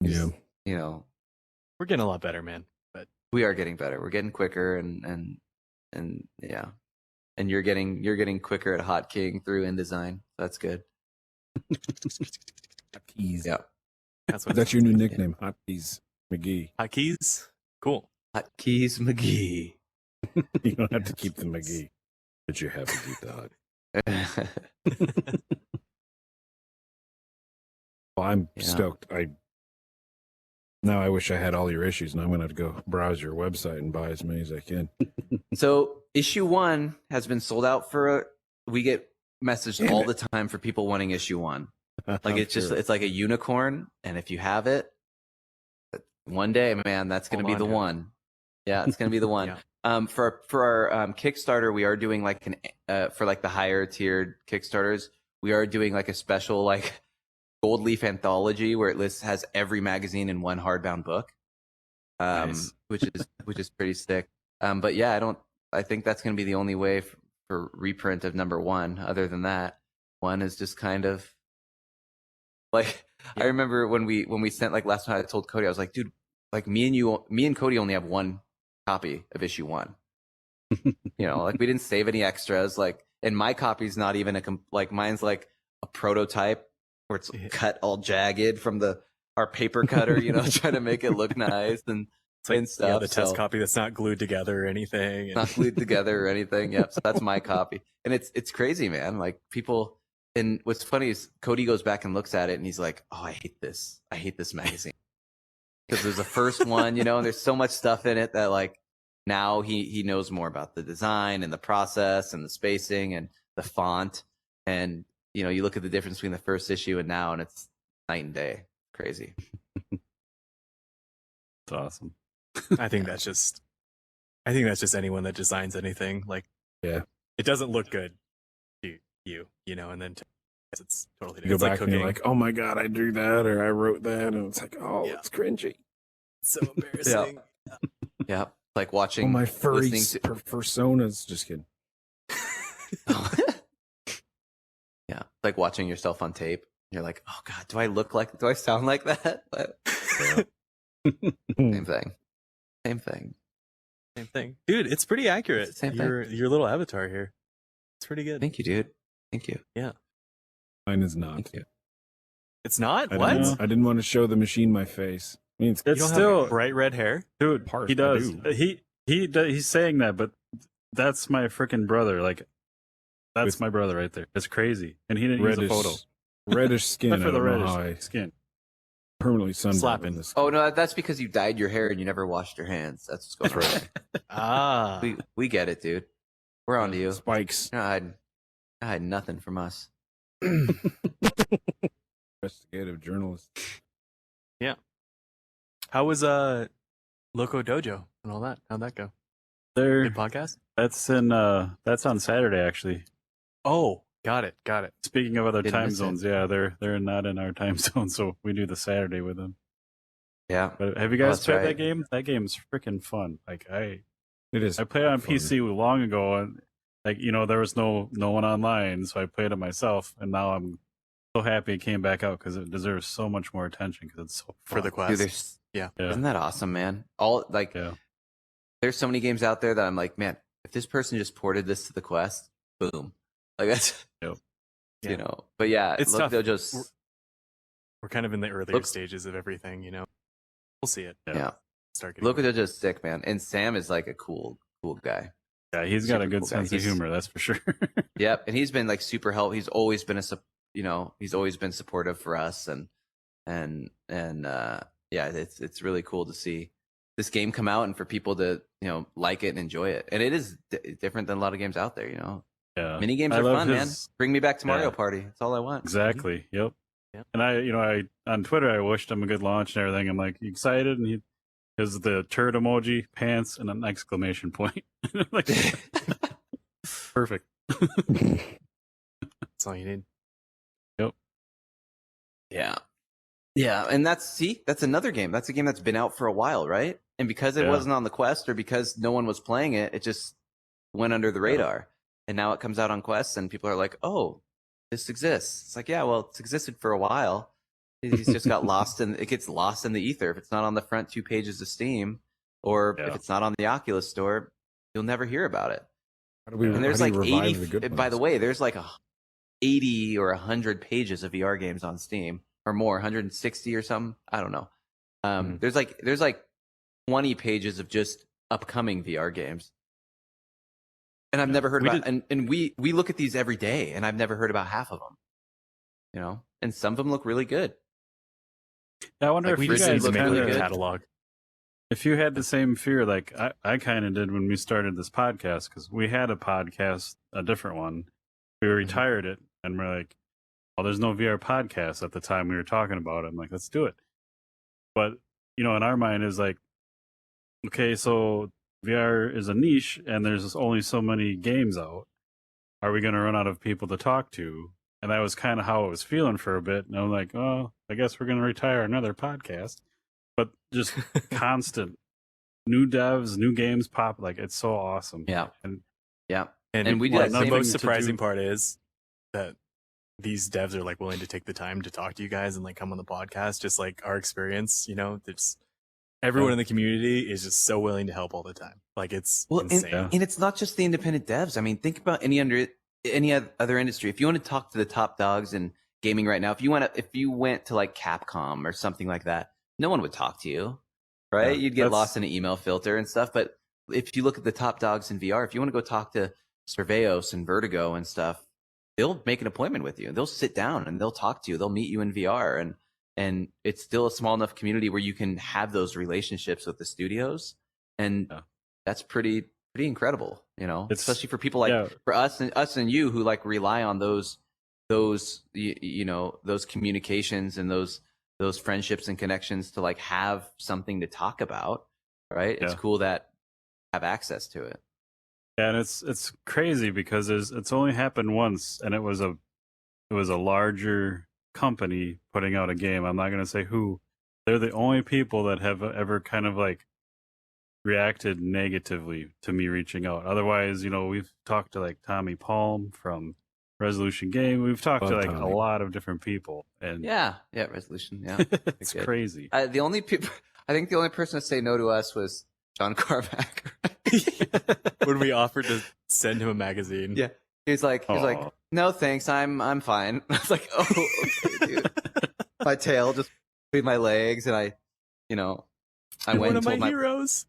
Yeah. We're getting a lot better, man. We are getting better. We're getting quicker, and yeah, and you're getting quicker at hotking through InDesign. That's good. Keys. Yeah, That's what That's your new nickname, Hotkeys McGee. Hotkeys. Cool. Hotkeys McGee. You don't have to keep the McGee, but you have to keep the Hot. Well, I'm Yeah. stoked. Now I wish I had all your issues, and I'm going to have to go browse your website and buy as many as I can. So issue 1 has been sold out for. We get messaged Damn all it. the time for people wanting issue 1. Like I'm it's just sure. it's like a unicorn, and if you have it, one day, man, that's gonna Hold be on the to it. one. Yeah, it's gonna be the one. Yeah. For our Kickstarter, we are doing like for like the higher tiered Kickstarters, we are doing like a special like gold leaf anthology where it has every magazine in one hardbound book, Nice. which is pretty sick. But yeah, I think that's gonna be the only way for reprint of number 1. Other than that, 1 is just kind of like I remember when we sent like last time I told Cody, I was like, dude, like me and Cody only have one copy of issue 1. Like we didn't save any extras. Like, and my copy's not even like mine's like a prototype where it's cut all jagged from our paper cutter, trying to make it look nice and It's like, and stuff. the test so- copy that's not glued together or anything. and- not glued together or anything. Yep. So that's my copy. And it's crazy, man. Like people, and what's funny is Cody goes back and looks at it and he's like, oh, I hate this. I hate this magazine. Because there's the first one, and there's so much stuff in it that like now he knows more about the design and the process and the spacing and the font. And, you look at the difference between the first issue and now, and it's night and day. Crazy. It's awesome. I think that's just anyone that designs anything. Like, Yeah. it doesn't look good to you know, and then it's totally You go it's back like and cooking. you're like, oh my god, I drew that or I wrote that, and it's like, oh, Yeah. it's cringy. so embarrassing. Yeah. Like watching Oh, my furry listening to- personas. Just kidding. yeah. Like watching yourself on tape. You're like, oh God, do I sound like that? But, same thing. Same thing. Same thing, dude. It's pretty accurate. It's the same thing. Your little avatar here. It's pretty good. Thank you, dude. Thank you. Mine is not. Thank you. It's not I what? didn't, know. I didn't want to show the machine my face. I mean, It's You don't still have bright red hair. dude. Part, He I does. do. He's saying that, but that's my freaking brother. Like, that's With- my brother right there. It's crazy, and he didn't use a photo. reddish skin. Except for I the don't know how I reddish skin. permanently sunburned Slapping. on this. Oh no, that's because you dyed your hair and you never washed your hands. That's what's going on. Ah, we get it, dude. We're on to you. Spikes. You're not hiding nothing from us. Investigative journalist. how was Loco Dojo and all that? How'd that go? There, Good podcast. that's on Saturday actually. Oh, got it. Speaking of other Didn't time miss it. zones, yeah, they're not in our time zone, so we do the Saturday with them. Yeah. But have you guys that's played right. that game? That game's freaking fun. Like It is. I played it on fun. PC long ago, and like there was no one online, so I played it myself, and now I'm so happy it came back out because it deserves so much more attention because it's so For the fun. Dude, quest. there's, Yeah. Yeah. Isn't that awesome, man? All like Yeah. there's so many games out there that I'm like, man, if this person just ported this to the Quest, boom. Like that's Yep. Yeah. you know. But yeah, It's Loco tough. Dojo's We're kind of in the earlier Look- stages of everything, you know. We'll see it. yeah. Start getting Loco Dojo's sick, man. And Sam is like a cool guy. Yeah, he's got a Super good cool guy. sense of He's- humor, that's for sure. Yep, and he's been like super helpful. He's always been he's always been supportive for us, and yeah, it's really cool to see this game come out and for people to like it and enjoy it. And it is different than a lot of games out there. Yeah, Mini games I are love fun, man. his- Bring me back to Mario Yeah. Party. That's all I want. Exactly. Yep. Yep. And I on Twitter I wished him a good launch and everything. I'm like, you excited? And he has the turd emoji, pants, and an exclamation point. Like, perfect. That's all you need. Yeah. Yeah, and that's another game. That's a game that's been out for a while, right? And because it Yeah. wasn't on the Quest or because no one was playing it, it just went under the radar. And now it comes out on Quest and people are like, "Oh, this exists." It's like, "Yeah, well, it's existed for a while. It's just got lost and it gets lost in the ether. If it's not on the front 2 pages of Steam or if Yeah. it's not on the Oculus store, you'll never hear about it." How do we, And there's how like do you revive 80 the good by the ones? way, there's like 80 or 100 pages of VR games on Steam or more, 160 or something. I don't know. Mhm. There's like 20 pages of just upcoming VR games. And I've never heard We about and we look at these every day and I've never heard about half of them. And some of them look really good. I wonder Like, if We you just Risen need guys to looked make really like a good. catalog. if you had the same fear like I kind of did when we started this podcast, because we had a podcast, a different one. We retired it and we're like, well, there's no VR podcast at the time we were talking about it. I'm like, let's do it. But, in our mind is like, okay, so VR is a niche and there's only so many games out. Are we going to run out of people to talk to? And that was kind of how I was feeling for a bit. And I'm like, oh, I guess we're going to retire another podcast. But just constant new devs, new games pop. Like, it's so awesome. Yeah. And Yeah. And, And we do what that the same most thing to surprising do- part is that these devs are like willing to take the time to talk to you guys and like come on the podcast, just like our experience. There's everyone in the community is just so willing to help all the time. Like it's Well, insane. and it's not just the independent devs. I mean, think about any other industry. If you want to talk to the top dogs in gaming right now, if you went to like Capcom or something like that, no one would talk to you, right? Yeah, You'd get that's- lost in an email filter and stuff. But if you look at the top dogs in VR, if you want to go talk to Surveos and Vertigo and stuff, they'll make an appointment with you. They'll sit down and they'll talk to you. They'll meet you in VR, and it's still a small enough community where you can have those relationships with the studios, and Yeah. that's pretty incredible. It's- Especially for people like yeah. for us and you who like rely on those those those communications and those friendships and connections to like have something to talk about, right? It's Yeah. cool that have access to it. Yeah, and it's crazy because it's only happened once, and it was a larger company putting out a game. I'm not going to say who. They're the only people that have ever kind of like reacted negatively to me reaching out. Otherwise, we've talked to like Tommy Palm from Resolution Game. We've talked to Love like Tommy. a lot of different people, and Yeah, Resolution. Yeah, it's good. crazy. The only people, I think the only person to say no to us was John Carmack. When we offered to send him a magazine. Yeah, he was like, Aw. no thanks, I'm fine. I was like, oh, okay, dude. My tail just between my legs, and I You're went one and of my told my heroes.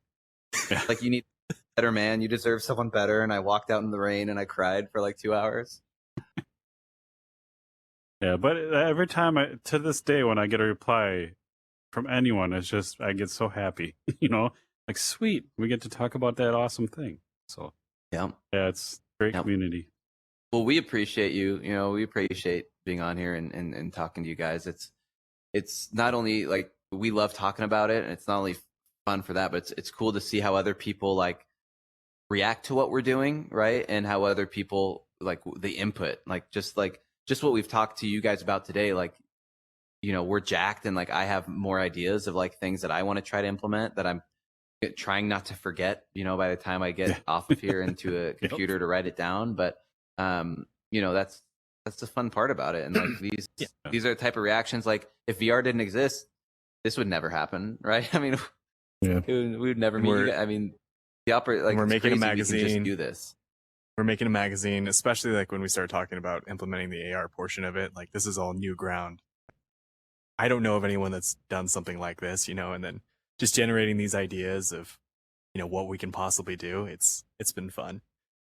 like, you need a better man, you deserve someone better, and I walked out in the rain and I cried for like 2 hours. Yeah, but every time to this day, when I get a reply from anyone, it's just, I get so happy, like, sweet, we get to talk about that awesome thing. So Yeah. yeah, it's great Yep. community. Well, we appreciate you. We appreciate being on here and talking to you guys. It's not only like we love talking about it, and it's not only fun for that, but it's cool to see how other people like react to what we're doing, right? And how other people like the input, like just what we've talked to you guys about today. Like, we're jacked, and like I have more ideas of like things that I want to try to implement that I'm trying not to forget, by the time I get off of here into a computer to write it down. But that's the fun part about it. And like these are the type of reactions, like if VR didn't exist, this would never happen, right? I mean, Yeah. we would never meet you guys. I mean, like, we're it's making a crazy we can magazine. just do this. We're making a magazine, especially like when we start talking about implementing the AR portion of it. Like, this is all new ground. I don't know of anyone that's done something like this, and then just generating these ideas of, what we can possibly do. It's been fun.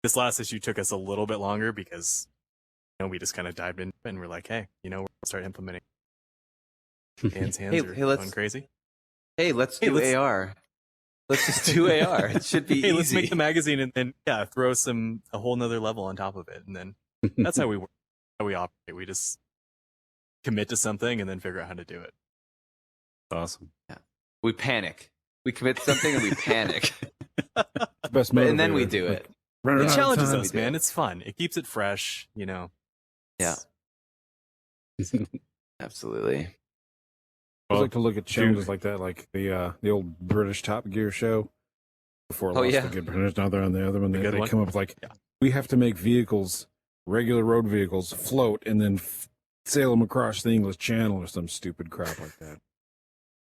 This last issue took us a little bit longer because, we just kind of dived in and we're like, hey, we'll start implementing. Dan's hands are let's- going crazy. Hey, let's do AR. Let's just do AR. It should be Hey, easy. let's make the magazine and then throw a whole nother level on top of it, and then that's how we work, how we operate. We just commit to something and then figure out how to do it. Awesome. We panic. We commit to something and we panic. Best And then we motivator. do Like, it. running It out of challenges time. us, man. It's fun. It keeps it fresh. Yeah. It's- Absolutely. I Well, like to look at challenges like that, like the old British Top Gear show. Before it Oh, lost yeah. the good British, now they're on the other one. The They good one? come up with like, Yeah. we have to make vehicles, regular road vehicles, float and then sail them across the English Channel or some stupid crap like that.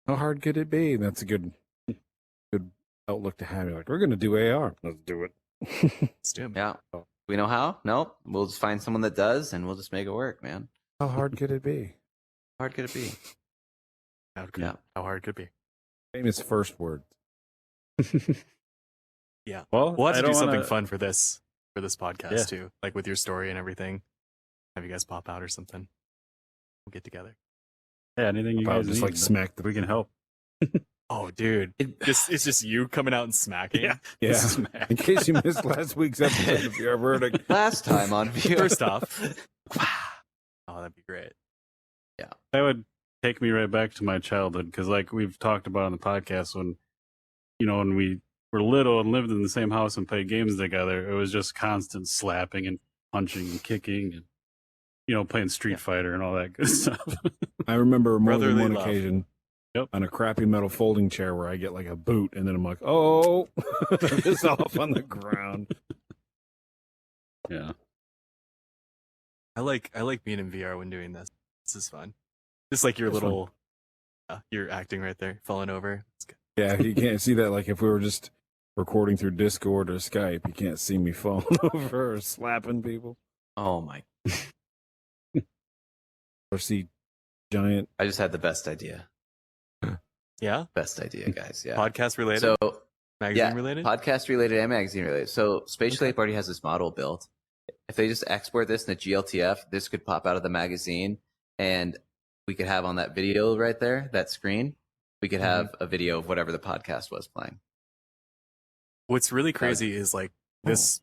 How hard could it be? That's a good outlook to have. You're like, we're going to do AR. Let's do it. Let's do it. Yeah. We know how? Nope. We'll just find someone that does, and we'll just make it work, man. How hard could it be? How hard could it be? How hard could it be? Famous first word. well, We'll have I to do don't something wanna- fun for this podcast Yeah. too, like with your story and everything. Have you guys pop out or something? We'll get together. Yeah, anything you About guys just need, like smack the we can help. Oh, dude, it's just you coming out and smacking. Yeah. Smack. In case you missed last week's episode of VR Verdict. Last time on VR. First off, oh, that'd be great. That would take me right back to my childhood because, like we've talked about on the podcast, when we were little and lived in the same house and played games together, it was just constant slapping and punching and kicking and playing Street Fighter and all that good stuff. I remember more than Brotherly one love. occasion Yep. on a crappy metal folding chair where I get like a boot and then I'm like, oh, it's off on the ground. Yeah. I like being in VR when doing this. This is fun. Just like your It's fun. little, you're acting right there, falling over. It's good. Yeah, you can't see that. Like if we were just recording through Discord or Skype, you can't see me falling over or slapping people Oh my! or see giant. I just had the best idea. Yeah, Best idea, guys. Yeah. podcast related, So magazine related. podcast related and magazine related. So Spatial Ape already has this model built. If they just export this in a GLTF, this could pop out of the magazine, and we could have on that video right there, that screen, we could have a video of whatever the podcast was playing. What's really crazy is like this.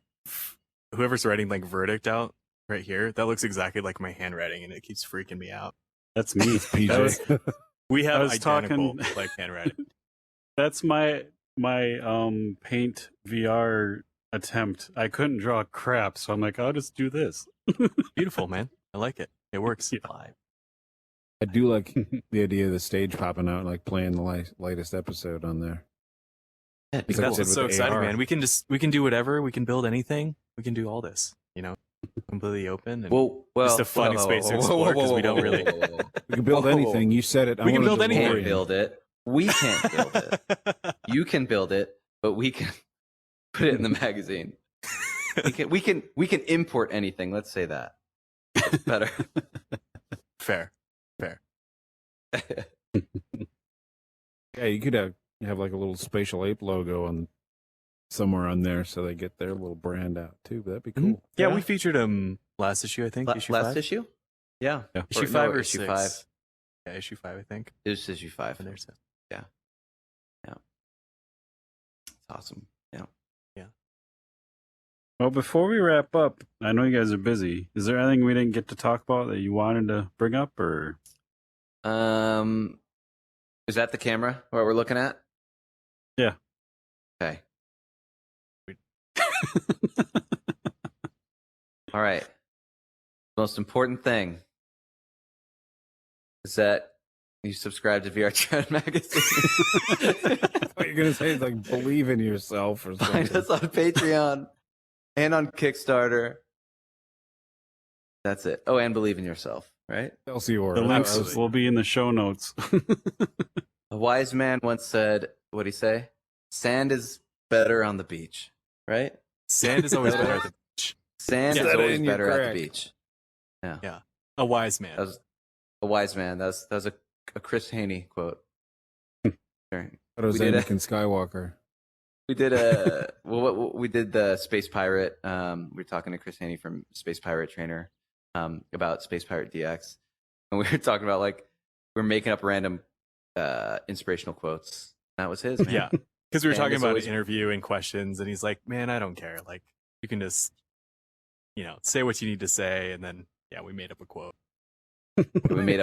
Whoever's writing like Verdict out, right here. That looks exactly like my handwriting, and it keeps freaking me out. That's me. PJ. We have was identical talking- like handwriting. That's my Paint VR attempt. I couldn't draw crap, so I'm like, I'll just do this. Beautiful, man. I like it. It works. Yeah. I do like the idea of the stage popping out, like playing the latest episode on there. Yeah, it'd be It's like cool. I said That's with so the exciting, AR. man. We can do whatever. We can build anything. We can do all this. Completely open. And Well, Just a fun space to explore 'cause we don't really- We can build Whoa. anything. You said it. I We can want a build anything. Can't DeLorean. build it. We can't build it. You can build it, but we can put it in the magazine. We can import anything. Let's say that. That's better. Fair. Yeah, you could have like a little Spatial Ape logo on somewhere on there, so they get their little brand out too. But that'd be cool. Yeah, Yeah. we featured him last issue, I think. issue Last 5? issue? Yeah. Yeah. Issue no, 5 or issue 6? 5. Yeah, issue 5, I think. It was issue 5. And there's It's awesome. Yeah. Well, before we wrap up, I know you guys are busy. Is there anything we didn't get to talk about that you wanted to bring up, or Is that the camera what we're looking at? Yeah. Okay. All right. Most important thing is that you subscribe to VR Chat magazine. I thought you were gonna say like believe in yourself or Find something. us on Patreon and on Kickstarter. That's it. Oh, and believe in yourself, right? Excelsior. the links absolutely. will be in the show notes. A wise man once said, what'd he say? Sand is better on the beach, right? Sand is always better at the beach. Sand Yeah, is that always in, you're better at correct. the beach. A wise man. That was a wise man. That was a Chris Haney quote. Sure. But it was We did Anakin Skywalker. We did we did the Space Pirate. We were talking to Chris Haney from Space Pirate Trainer about Space Pirate DX, and we were talking about like we're making up random inspirational quotes. That was his. Man. Yeah. Because we were And talking it's about always- an interview and questions, and he's like, man, I don't care. Like, you can just, say what you need to say. And then, yeah, we made up a quote. we made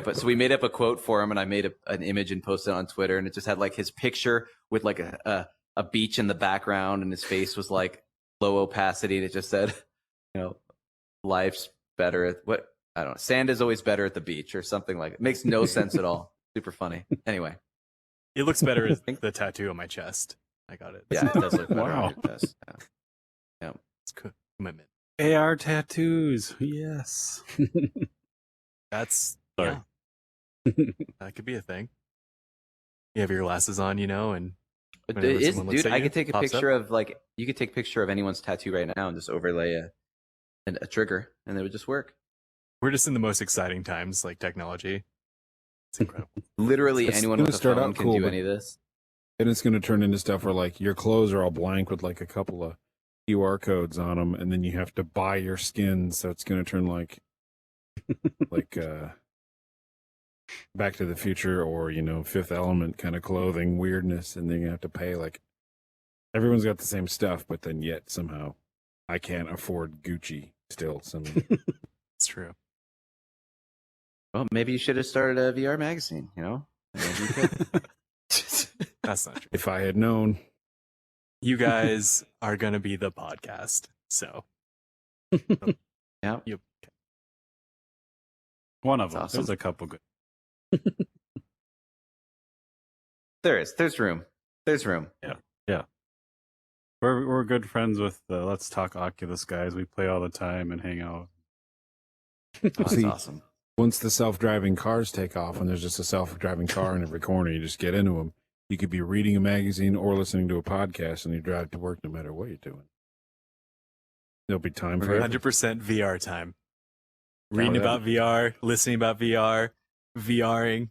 up a quote for him, and I made an image and posted it on Twitter, and it just had like his picture with like a beach in the background, and his face was like low opacity, and it just said, life's better at what I don't know. Sand is always better at the beach, or something like it. Makes no sense at all. Super funny. Anyway, It looks better as the tattoo on my chest. I got it. yeah, it does look better Wow. on your chest. Yeah. It's commitment. AR tattoos, yes. That's, Sorry. yeah. That could be a thing. You have your glasses on, and But Whenever it is, someone looks dude. at I you, could take a pops picture of like you could take a picture of anyone's tattoo right now and just overlay a trigger, and it would just work. we're just in the most exciting times, like technology. It's incredible. Literally, It's anyone gonna with a start phone out can cool, do but- any of this. And it's going to turn into stuff where like your clothes are all blank with like a couple of QR codes on them, and then you have to buy your skin, so it's going to turn like Back to the Future or Fifth Element kind of clothing weirdness, and then you have to pay like everyone's got the same stuff, but then yet somehow I can't afford Gucci still. It's true. Well, maybe you should have started a VR magazine. Maybe you could. That's not true. If I had known. You guys are going to be the podcast. So, Yeah. One of That's them. awesome. There's a couple good. There's room. There's room. We're good friends with the Let's Talk Oculus guys. We play all the time and hang out. Oh, that's See, awesome. Once the self-driving cars take off and there's just a self-driving car in every corner, you just get into them. You could be reading a magazine or listening to a podcast, and you drive to work no matter what you're doing. There'll be time for it. 100% VR time. Reading yeah. about VR, listening about VR, VRing.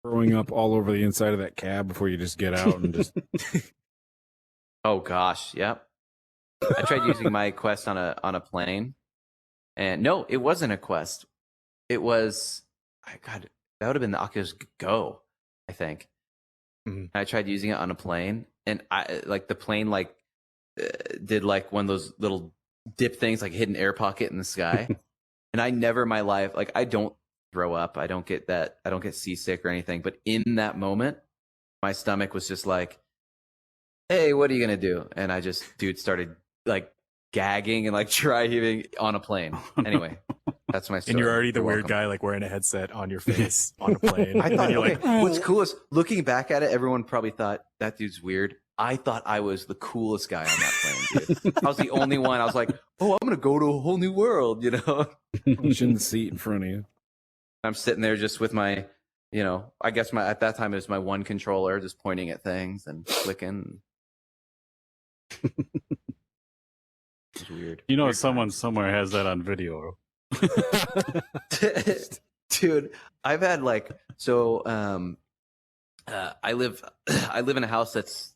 Throwing up all over the inside of that cab before you just get out and just. Oh gosh, yep. I tried using my Quest on a plane, and no, it wasn't a Quest. It was, God, that would have been the Oculus Go, I think. Mhm. I tried using it on a plane, and I like the plane did like one of those little dip things like hidden air pocket in the sky. And I never in my life, like I don't throw up. I don't get seasick or anything. But in that moment, my stomach was just like, hey, what are you going to do? And I just, started like gagging and like dry heaving on a plane. Anyway, that's my story. And you're already the You're weird welcome. guy, like wearing a headset on your face on a plane. I And thought, then you're okay, like, what's cool is looking back at it, everyone probably thought that dude's weird. I thought I was the coolest guy on that plane, dude. I was the only one. I was like, oh, I'm going to go to a whole new world, you know? Pushing the seat in front of you. I'm sitting there just with my, I guess at that time it was my one controller, just pointing at things and clicking. It's weird. You know, Weird someone times. somewhere has that on video. Dude, I've had like, so I live in a house that's,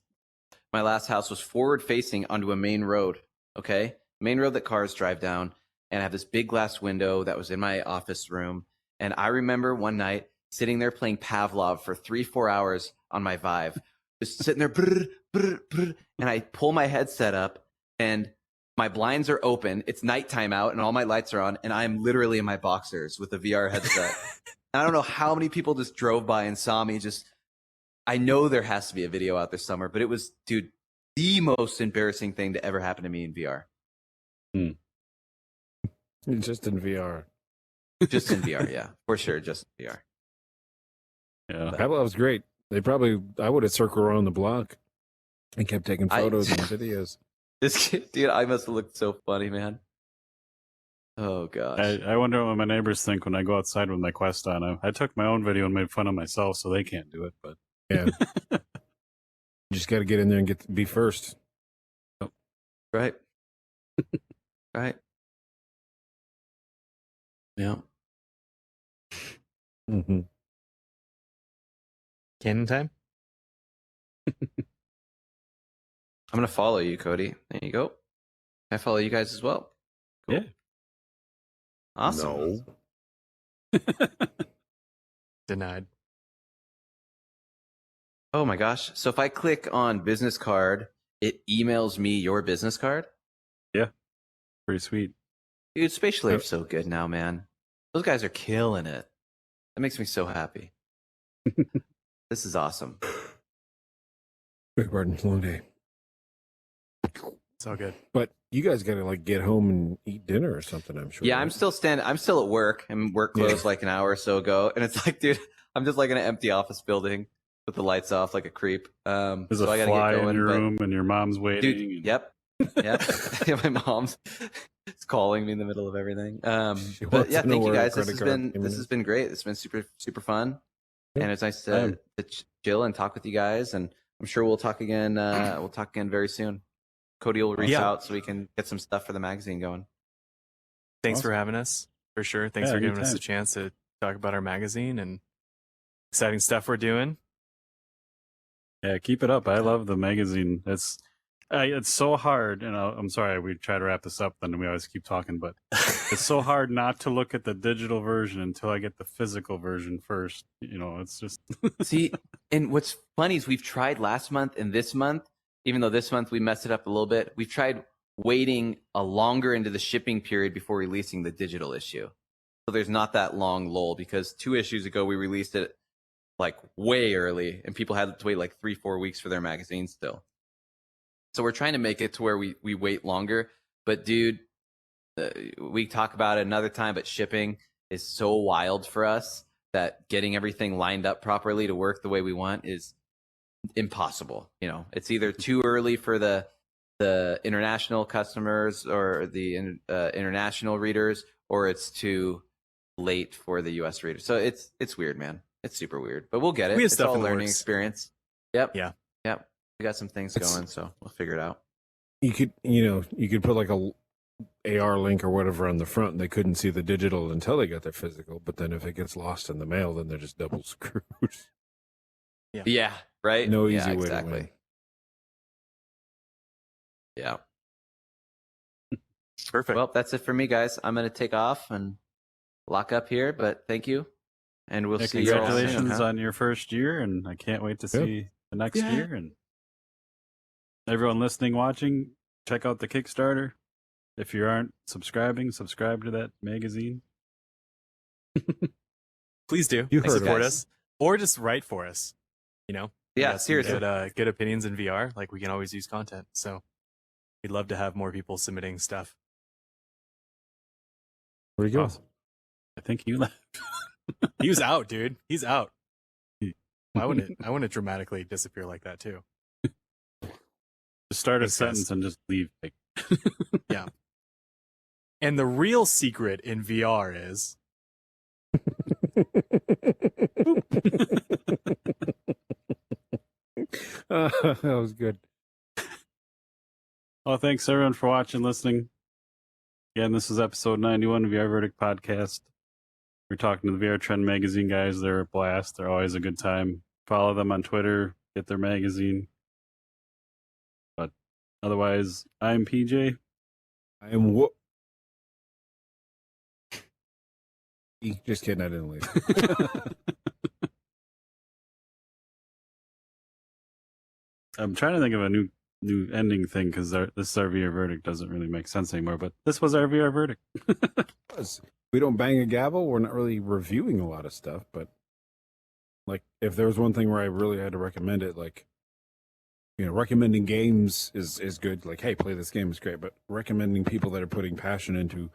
my last house was forward facing onto a main road. Okay. Main road that cars drive down. And I have this big glass window that was in my office room. And I remember one night sitting there playing Pavlov for 3-4 hours on my Vive, just sitting there, brr, brr, brr, and I pull my headset up and my blinds are open. It's nighttime out and all my lights are on. And I'm literally in my boxers with a VR headset. And I don't know how many people just drove by and saw me just, I know there has to be a video out there somewhere, but it was, dude, the most embarrassing thing to ever happen to me in VR. Just in VR. Just in VR, yeah, for sure, just in VR. Yeah. Pavlov's great. I would have circled around the block and kept taking photos and videos. This kid, dude, I must have looked so funny, man. Oh gosh. I wonder what my neighbors think when I go outside with my Quest on. I took my own video and made fun of myself, so they can't do it. But Yeah. You just got to get in there and be first. Right. Right. Yeah. Mm-hmm. Canon time? I'm gonna follow you, Cody. There you go. I follow you guys as well. Cool. Yeah. Awesome. Denied. Oh my gosh. So if I click on business card, it emails me your business card. pretty sweet. Dude, Spatial Ape's so good now, man. Those guys are killing it. That makes me so happy. This is awesome. Big pardon, long day. It's all good. But you guys got to like get home and eat dinner or something, I'm sure. Yeah, right? I'm still at work. And work closed like an hour or so ago. And it's like, dude, I'm just like in an empty office building with the lights off like a creep. There's So I a gotta fly get going, in your but- room, and your mom's waiting. Dude, and- yep. Yep. Yeah, my mom's is calling me in the middle of everything. She But wants yeah, to know thank you where her guys. This credit has card been came in. great. It's been super, super fun. Yeah. And it's nice Same. to chill and talk with you guys. And I'm sure we'll talk again. We'll talk again very soon. Cody will reach Yeah. out so we can get some stuff for the magazine going. Thanks for Awesome. having us, for sure. Thanks Yeah, for giving us anytime. a chance to talk about our magazine and exciting stuff we're doing. Yeah, keep it up. I love the magazine. It's so hard, and I'm sorry we try to wrap this up, then we always keep talking, but it's so hard not to look at the digital version until I get the physical version first. You know, it's just See, and what's funny is we've tried last month and this month, even though this month we messed it up a little bit, we've tried waiting a longer into the shipping period before releasing the digital issue. So there's not that long lull because 2 issues ago we released it like way early and people had to wait like 3-4 weeks for their magazine still. So we're trying to make it to where we wait longer. But dude, we talk about it another time, but shipping is so wild for us that getting everything lined up properly to work the way we want is impossible. You know, it's either too early for the international customers or the international readers, or it's too late for the U.S. readers. So it's weird, man. It's super weird, but we'll get it. We have It's stuff all in a the learning works. experience. Yep. Yeah. Yep. We got some things going, so we'll figure it out. You could put like a AR link or whatever on the front, and they couldn't see the digital until they got their physical. But then if it gets lost in the mail, then they're just double screwed. Yeah. Right. No Yeah, easy way to exactly. win. Yeah. Perfect. Well, that's it for me, guys. I'm gonna take off and lock up here, but thank you, and we'll yeah, see you all soon. congratulations huh? on your first year, and I can't wait to Yep. see the next Yeah. year. And everyone listening, watching, check out the Kickstarter. If you aren't subscribing, subscribe to that magazine. Please do. You Like, heard support us. us, or just write for us. You know, We Yeah, got some seriously. good opinions in VR. Like, we can always use content, so we'd love to have more people submitting stuff. Where'd he go? Awesome. I think you left. He was out, dude. He's out. I wouldn't dramatically disappear like that too. Just start a Thanks, guys. sentence and just leave. Like, And the real secret in VR is That was good. well, thanks everyone for watching, listening. Again, this is episode 91 of VR Verdict Podcast. We're talking to the VR Trend Magazine guys. They're a blast. They're always a good time. Follow them on Twitter. Get their magazine. But otherwise, I'm PJ. I am whoop. Just kidding, I didn't leave. I'm trying to think of a new ending thing because this is our VR Verdict doesn't really make sense anymore. But this was our VR Verdict. We don't bang a gavel. We're not really reviewing a lot of stuff, but like if there was one thing where I really had to recommend it, like recommending games is good. Like, hey, play this game is great, but recommending people that are putting passion into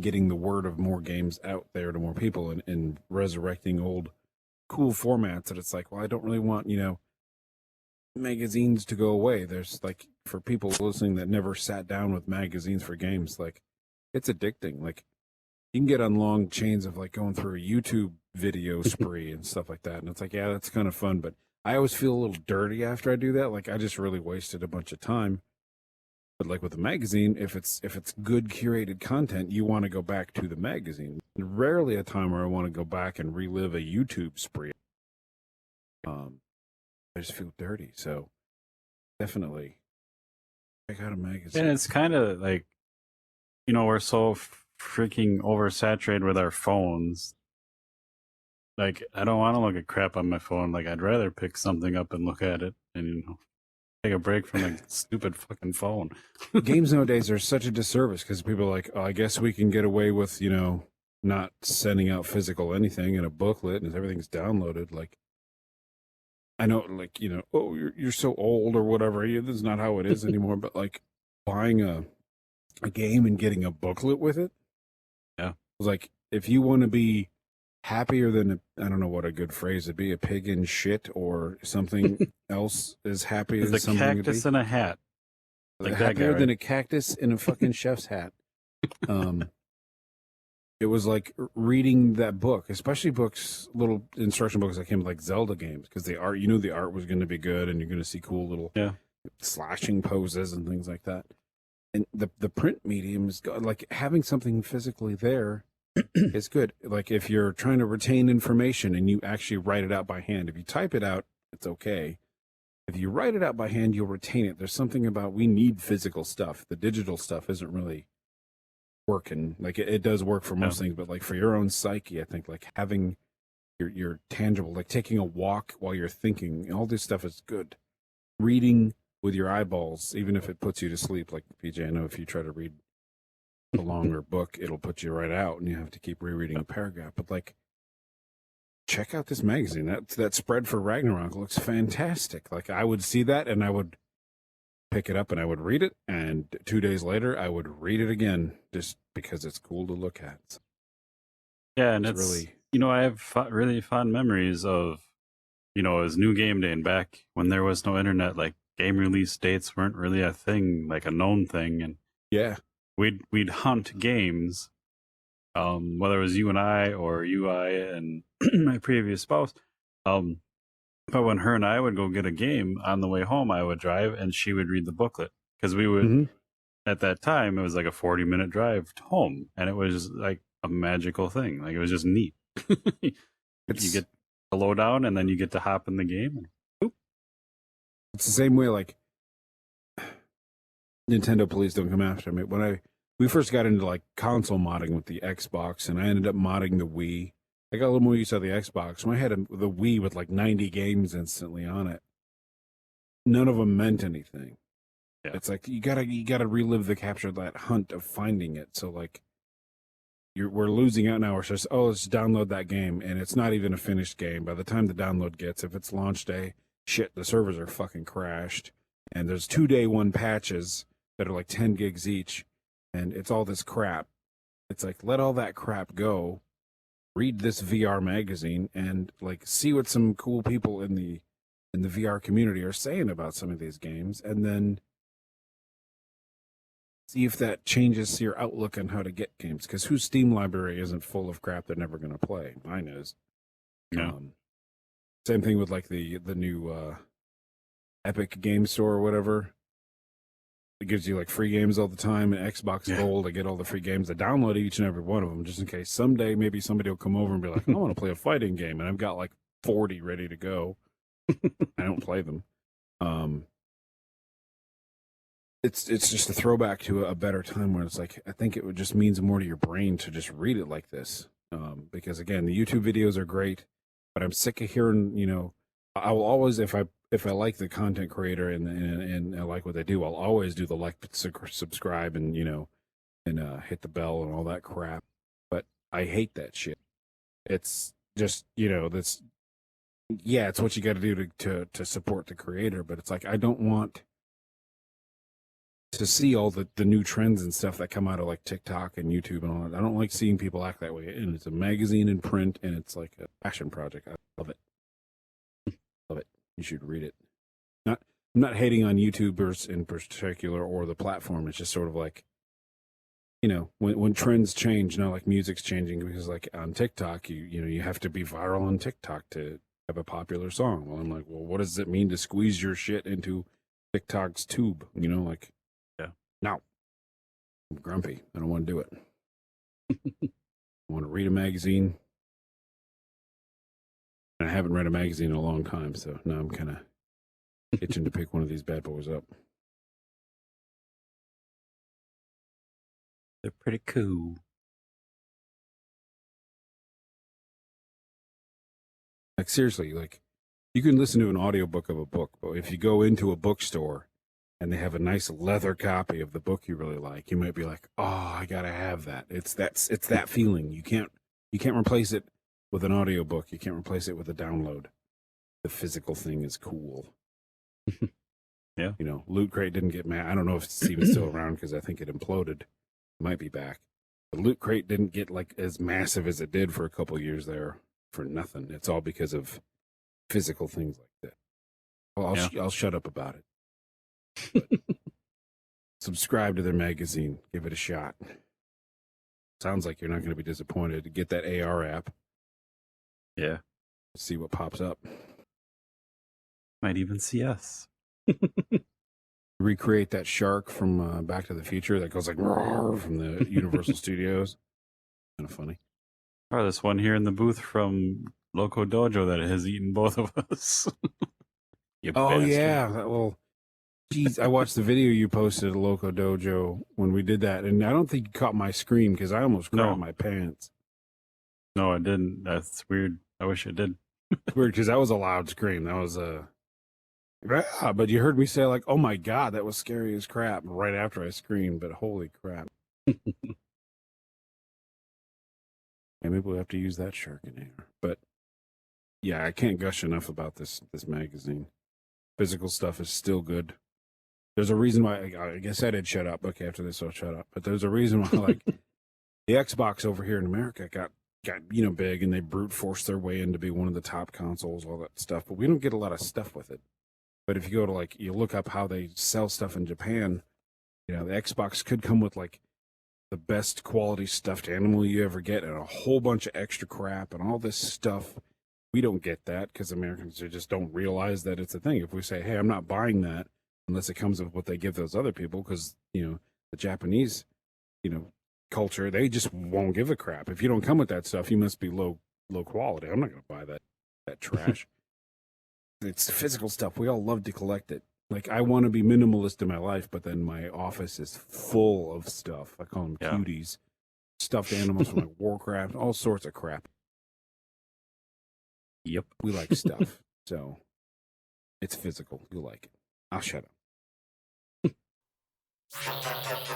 getting the word of more games out there to more people and resurrecting old cool formats that it's like, well, I don't really want, magazines to go away. There's like, for people listening that never sat down with magazines for games, like it's addicting. Like you can get on long chains of like going through a YouTube video spree and stuff like that. And it's like, yeah, that's kind of fun, but I always feel a little dirty after I do that. Like I just really wasted a bunch of time. But like with a magazine, if it's good curated content, you want to go back to the magazine. Rarely a time where I want to go back and relive a YouTube spree. I just feel dirty. So definitely check out a magazine. And it's kind of like, we're so freaking oversaturated with our phones. Like, I don't want to look at crap on my phone. Like, I'd rather pick something up and look at it and, take a break from the stupid fucking phone. Games nowadays are such a disservice because people are like, oh, I guess we can get away with, not sending out physical anything in a booklet and everything's downloaded. Like, I know, like, oh, you're so old or whatever. Yeah, this is not how it is anymore. But like buying a game and getting a booklet with it. Yeah. Like, if you want to be happier than I don't know what a good phrase would be, a pig in shit or something else is happy It's as a something to cactus be. in a hat. Like that guy, Happier than right? a cactus in a fucking chef's hat. It was like reading that book, especially books, little instruction books that came with like Zelda games, because the art, the art was going to be good, and you're going to see cool little slashing poses and things like that. And the print medium is like having something physically there is good. Like if you're trying to retain information and you actually write it out by hand, if you type it out, it's okay. If you write it out by hand, you'll retain it. There's something about we need physical stuff. The digital stuff isn't really working. Like it does work for most things, but like for your own psyche, I think like having your tangible, like taking a walk while you're thinking, all this stuff is good. Reading with your eyeballs, even if it puts you to sleep, like PJ, I know if you try to read a longer book, it'll put you right out and you have to keep rereading a paragraph. But like, check out this magazine. That spread for Ragnarok looks fantastic. Like I would see that and I would pick it up and I would read it, and 2 days later I would read it again just because it's cool to look at. Yeah, and It's it's really, I have really fond memories of, it was new game day and back when there was no internet, like game release dates weren't really a thing, like a known thing, and yeah. we'd hunt games, whether it was you and I or UI and my previous spouse. But when her and I would go get a game on the way home, I would drive and she would read the booklet, because we would, Mhm. at that time, it was like a 40-minute drive to home, and it was like a magical thing. Like it was just neat. You get the lowdown and then you get to hop in the game. It's the same way, like Nintendo, please don't come after me. When we first got into like console modding with the Xbox, and I ended up modding the Wii. I got a little more used to the Xbox. When I had the Wii with like 90 games instantly on it, none of them meant anything. Yeah. It's like you gotta relive the capture that hunt of finding it. So like we're losing out now. We're just let's download that game, and it's not even a finished game. By the time the download gets, if it's launch day, shit, the servers are fucking crashed, and there's 2-day one patches that are like 10 gigs each, and it's all this crap. It's like let all that crap go, read this VR magazine, and like see what some cool people in the VR community are saying about some of these games, and then see if that changes your outlook on how to get games. Because whose Steam library isn't full of crap they're never going to play? Mine is. Yeah. Same thing with like the new Epic Game Store or whatever. It gives you like free games all the time, and Xbox Gold. I get all the free games. I download each and every one of them just in case someday maybe somebody will come over and be like, I want to play a fighting game, and I've got like 40 ready to go. I don't play them. It's just a throwback to a better time where it's like I think it would just means more to your brain to just read it like this. Because again, the YouTube videos are great, but I'm sick of hearing, I will always if I like the content creator and I like what they do, I'll always do the like, subscribe, and hit the bell and all that crap. But I hate that shit. It's just it's what you got to do to support the creator. But it's like I don't want to see all the new trends and stuff that come out of like TikTok and YouTube and all that. I don't like seeing people act that way. And it's a magazine in print, and it's like a passion project. I love it. Love it. You should read it. I'm not hating on YouTubers in particular or the platform. It's just sort of like, when trends change, like music's changing, because like on TikTok, you have to be viral on TikTok to have a popular song. Well, I'm like, well, what does it mean to squeeze your shit into TikTok's tube? No, I'm grumpy. I don't want to do it. I want to read a magazine. And I haven't read a magazine in a long time, so now I'm kind of itching to pick one of these bad boys up. They're pretty cool. Like seriously, like you can listen to an audiobook of a book, but if you go into a bookstore and they have a nice leather copy of the book you really like, you might be like, "Oh, I gotta have that." It's that feeling. You can't replace it with an audiobook. You can't replace it with a download. The physical thing is cool. Yeah. Loot Crate didn't get mad. I don't know if it's even still around because I think it imploded. It might be back. But Loot Crate didn't get like as massive as it did for a couple years there for nothing. It's all because of physical things like that. I'll shut up about it. But subscribe to their magazine. Give it a shot. Sounds like you're not going to be disappointed. Get that AR app. Yeah. See what pops up. Might even see us. Recreate that shark from Back to the Future that goes like roar from the Universal Studios. Kind of funny. Or this one here in the booth from Loco Dojo that has eaten both of us. You Oh bastard. yeah. Well, geez, I watched the video you posted at Loco Dojo when we did that, and I don't think you caught my scream because I almost crapped my pants. No, I didn't. That's weird. I wish I did. Weird, because that was a loud scream. That was but you heard me say like, "Oh my god, that was scary as crap!" right after I screamed. But holy crap! Maybe we'll have to use that shark in here. But yeah, I can't gush enough about this magazine. Physical stuff is still good. There's a reason why. I guess I did shut up. Okay, after this, I'll shut up. But there's a reason why, like, the Xbox over here in America got big, and they brute forced their way in to be one of the top consoles, all that stuff. But we don't get a lot of stuff with it. But if you go to you look up how they sell stuff in Japan, the Xbox could come with like the best quality stuffed animal you ever get, and a whole bunch of extra crap and all this stuff. We don't get that because Americans just don't realize that it's a thing. If we say, "Hey, I'm not buying that," unless it comes with what they give those other people, because the Japanese, culture, they just won't give a crap. If you don't come with that stuff, you must be low quality. I'm not going to buy that trash. It's physical stuff. We all love to collect it. Like, I want to be minimalist in my life, but then my office is full of stuff. I call them cuties, stuffed animals from like Warcraft, all sorts of crap. Yep. We like stuff, so it's physical. You like it. I'll shut up. Thank you.